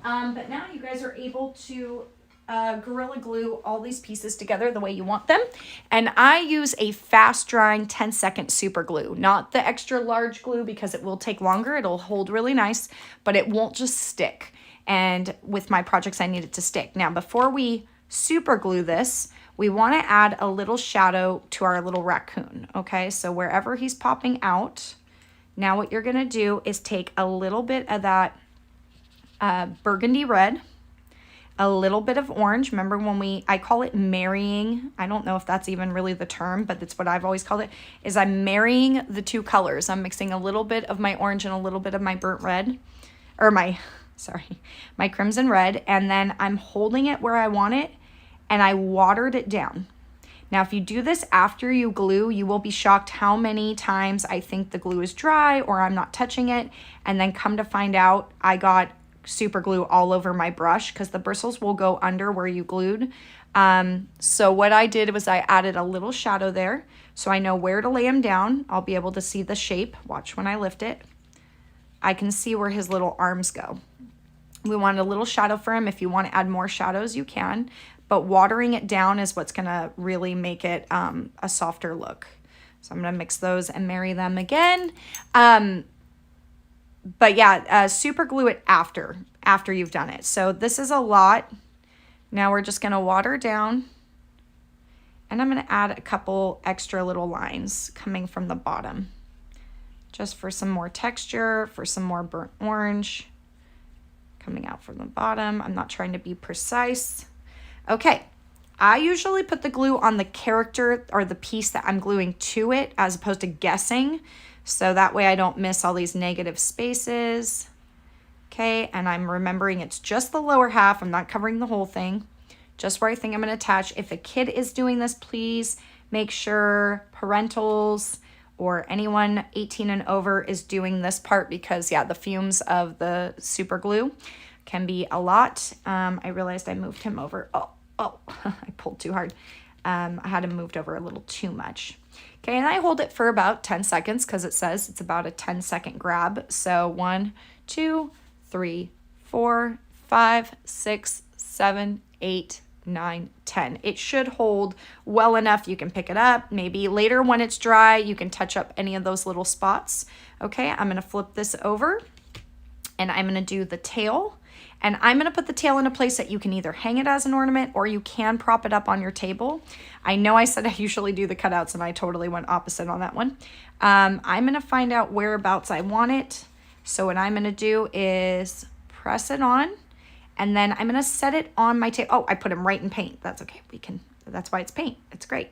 But now you guys are able to Gorilla Glue all these pieces together the way you want them. And I use a fast drying 10-second super glue, not the extra large glue because it will take longer. It'll hold really nice, but it won't just stick. And with my projects, I need it to stick. Now, before we super glue this, we want to add a little shadow to our little raccoon. Okay, so wherever he's popping out, now what you're going to do is take a little bit of that burgundy red, a little bit of orange. Remember when I call it marrying. I don't know if that's even really the term, but that's what I've always called it, is I'm marrying the two colors. I'm mixing a little bit of my orange and a little bit of my burnt red, or my crimson red, and then I'm holding it where I want it, and I watered it down. Now, if you do this after you glue, you will be shocked how many times I think the glue is dry or I'm not touching it, and then come to find out I got super glue all over my brush because the bristles will go under where you glued. So what I did was I added a little shadow there so I know where to lay him down. I'll be able to see the shape. Watch when I lift it. I can see where his little arms go. We want a little shadow for him. If you want to add more shadows, you can, but watering it down is what's gonna really make it a softer look. So I'm gonna mix those and marry them again. But yeah, super glue it after you've done it. So this is a lot. Now we're just gonna water down, and I'm gonna add a couple extra little lines coming from the bottom, just for some more texture, for some more burnt orange coming out from the bottom. I'm not trying to be precise. Okay, I usually put the glue on the character or the piece that I'm gluing to it as opposed to guessing. So that way I don't miss all these negative spaces. Okay, and I'm remembering it's just the lower half. I'm not covering the whole thing, just where I think I'm gonna attach. If a kid is doing this, please make sure parentals or anyone 18 and over is doing this part because yeah, the fumes of the super glue can be a lot. I realized I moved him over. Oh, I pulled too hard. I had him moved over a little too much. Okay, and I hold it for about 10 seconds because it says it's about a 10-second grab. So 1, 2, 3, 4, 5, 6, 7, 8, 9, 10. It should hold well enough. You can pick it up. Maybe later when it's dry, you can touch up any of those little spots. Okay, I'm gonna flip this over and I'm gonna do the tail. And I'm gonna put the tail in a place that you can either hang it as an ornament or you can prop it up on your table. I know I said I usually do the cutouts and I totally went opposite on that one. I'm gonna find out whereabouts I want it. So what I'm gonna do is press it on, and then I'm gonna set it on my table. Oh, I put him right in paint. That's okay, that's why it's paint, it's great.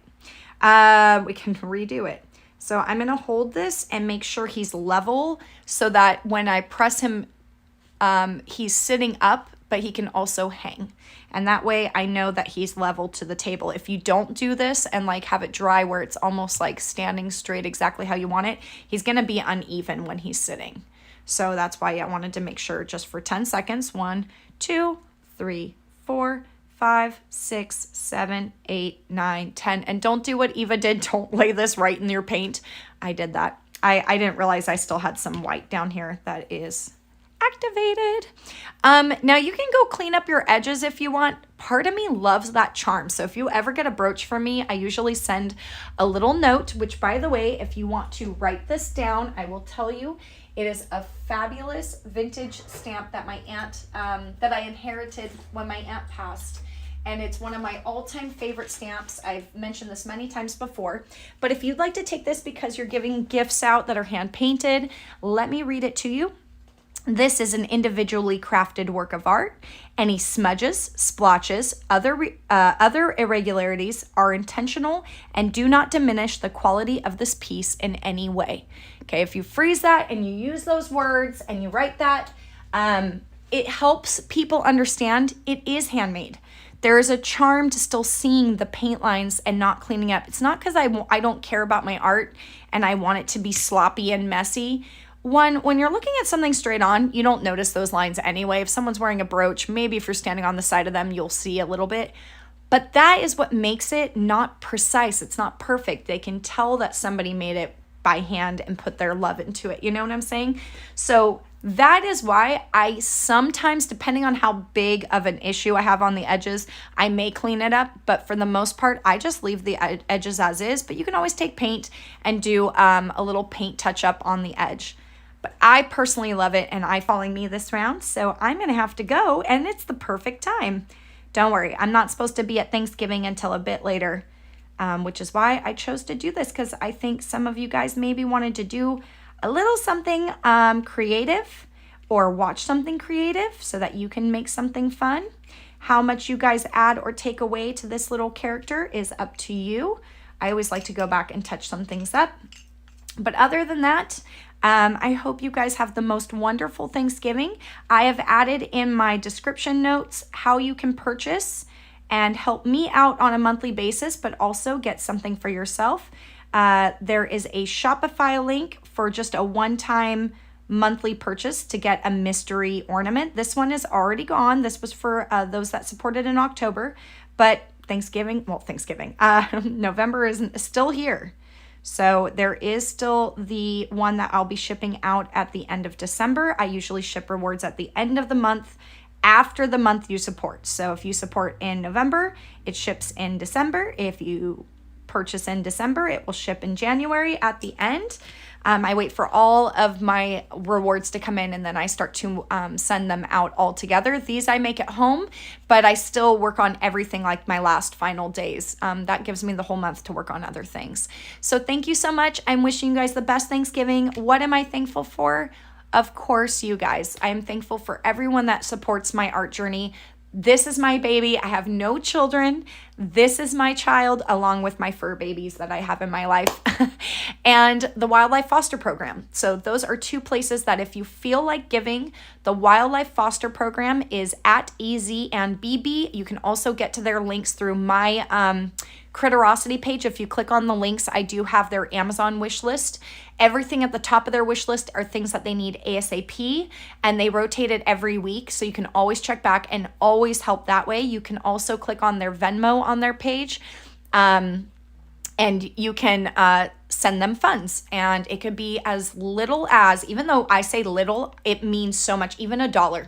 We can redo it. So I'm gonna hold this and make sure he's level so that when I press him, he's sitting up, but he can also hang. And that way I know that he's level to the table. If you don't do this and like have it dry where it's almost like standing straight exactly how you want it, he's gonna be uneven when he's sitting. So that's why I wanted to make sure just for 10 seconds. 1, 2, 3, 4, 5, 6, 7, 8, 9, 10. And don't do what Eva did. Don't lay this right in your paint. I did that. I didn't realize I still had some white down here that is activated. Now you can go clean up your edges if you want. Part of me loves that charm. So if you ever get a brooch from me, I usually send a little note, which by the way, if you want to write this down, I will tell you, it is a fabulous vintage stamp that my aunt, that I inherited when my aunt passed. and it's one of my all-time favorite stamps. I've mentioned this many times before, but if you'd like to take this because you're giving gifts out that are hand-painted, let me read it to you. This is an individually crafted work of art. Any smudges, splotches, other irregularities are intentional and do not diminish the quality of this piece in any way. Okay, if you freeze that and you use those words and you write that, it helps people understand it is handmade. There is a charm to still seeing the paint lines and not cleaning up. It's not because I don't care about my art and I want it to be sloppy and messy. When you're looking at something straight on, you don't notice those lines anyway. If someone's wearing a brooch, maybe if you're standing on the side of them, you'll see a little bit. But that is what makes it not precise. It's not perfect. They can tell that somebody made it by hand and put their love into it. You know what I'm saying? So that is why I sometimes, depending on how big of an issue I have on the edges, I may clean it up. But for the most part, I just leave the edges as is. But you can always take paint and do a little paint touch up on the edge. But I personally love it, and I'm following me this round, so I'm going to have to go, and it's the perfect time. Don't worry, I'm not supposed to be at Thanksgiving until a bit later, which is why I chose to do this, because I think some of you guys maybe wanted to do a little something creative or watch something creative so that you can make something fun. How much you guys add or take away to this little character is up to you. I always like to go back and touch some things up. But other than that, I hope you guys have the most wonderful Thanksgiving. I have added in my description notes how you can purchase and help me out on a monthly basis, but also get something for yourself. There is a Shopify link for just a one-time monthly purchase to get a mystery ornament. This one is already gone. This was for those that supported in October, but November is still here. So there is still the one that I'll be shipping out at the end of December. I usually ship rewards at the end of the month after the month you support. So if you support in November, it ships in December. If you purchase in December, it will ship in January at the end. I wait for all of my rewards to come in, and then I start to send them out all together. These I make at home, but I still work on everything like my last final days. That gives me the whole month to work on other things. So thank you so much. I'm wishing you guys the best Thanksgiving. What am I thankful for? Of course, you guys. I am thankful for everyone that supports my art journey. This is my baby. I have no children. This is my child, along with my fur babies that I have in my life, and the Wildlife Foster Program. So those are two places that if you feel like giving, the Wildlife Foster Program is at EZ and BB. You can also get to their links through my Critterosity page. If you click on the links, I do have their Amazon wish list. Everything at the top of their wish list are things that they need ASAP, and they rotate it every week, so you can always check back and always help that way. You can also click on their Venmo on their page, and you can send them funds, and it could be as little as, even though I say little, it means so much, even $1.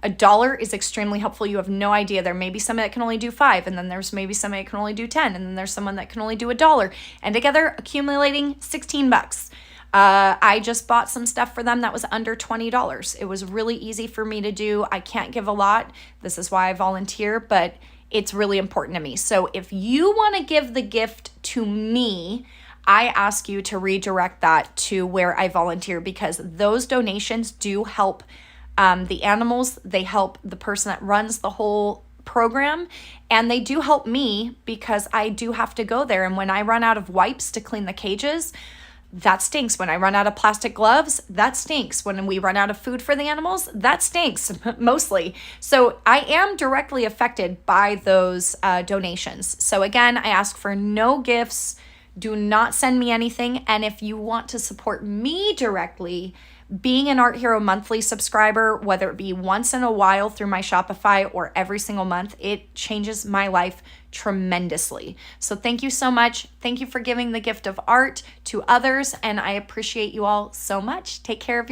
$1 is extremely helpful. You have no idea. There may be somebody that can only do 5, and then there's maybe somebody that can only do 10, and then there's someone that can only do $1, and together accumulating $16. I just bought some stuff for them that was under $20. It was really easy for me to do. I can't give a lot. This is why I volunteer, but it's really important to me. So if you want to give the gift to me, I ask you to redirect that to where I volunteer, because those donations do help the animals. They help the person that runs the whole program, and they do help me because I do have to go there. And when I run out of wipes to clean the cages, that stinks. When I run out of plastic gloves, that stinks. When we run out of food for the animals, that stinks mostly. So I am directly affected by those donations. So again, I ask for no gifts. Do not send me anything. And if you want to support me directly, being an Art Hero monthly subscriber, whether it be once in a while through my Shopify or every single month, it changes my life tremendously. So thank you so much. Thank you for giving the gift of art to others, and I appreciate you all so much. Take care of your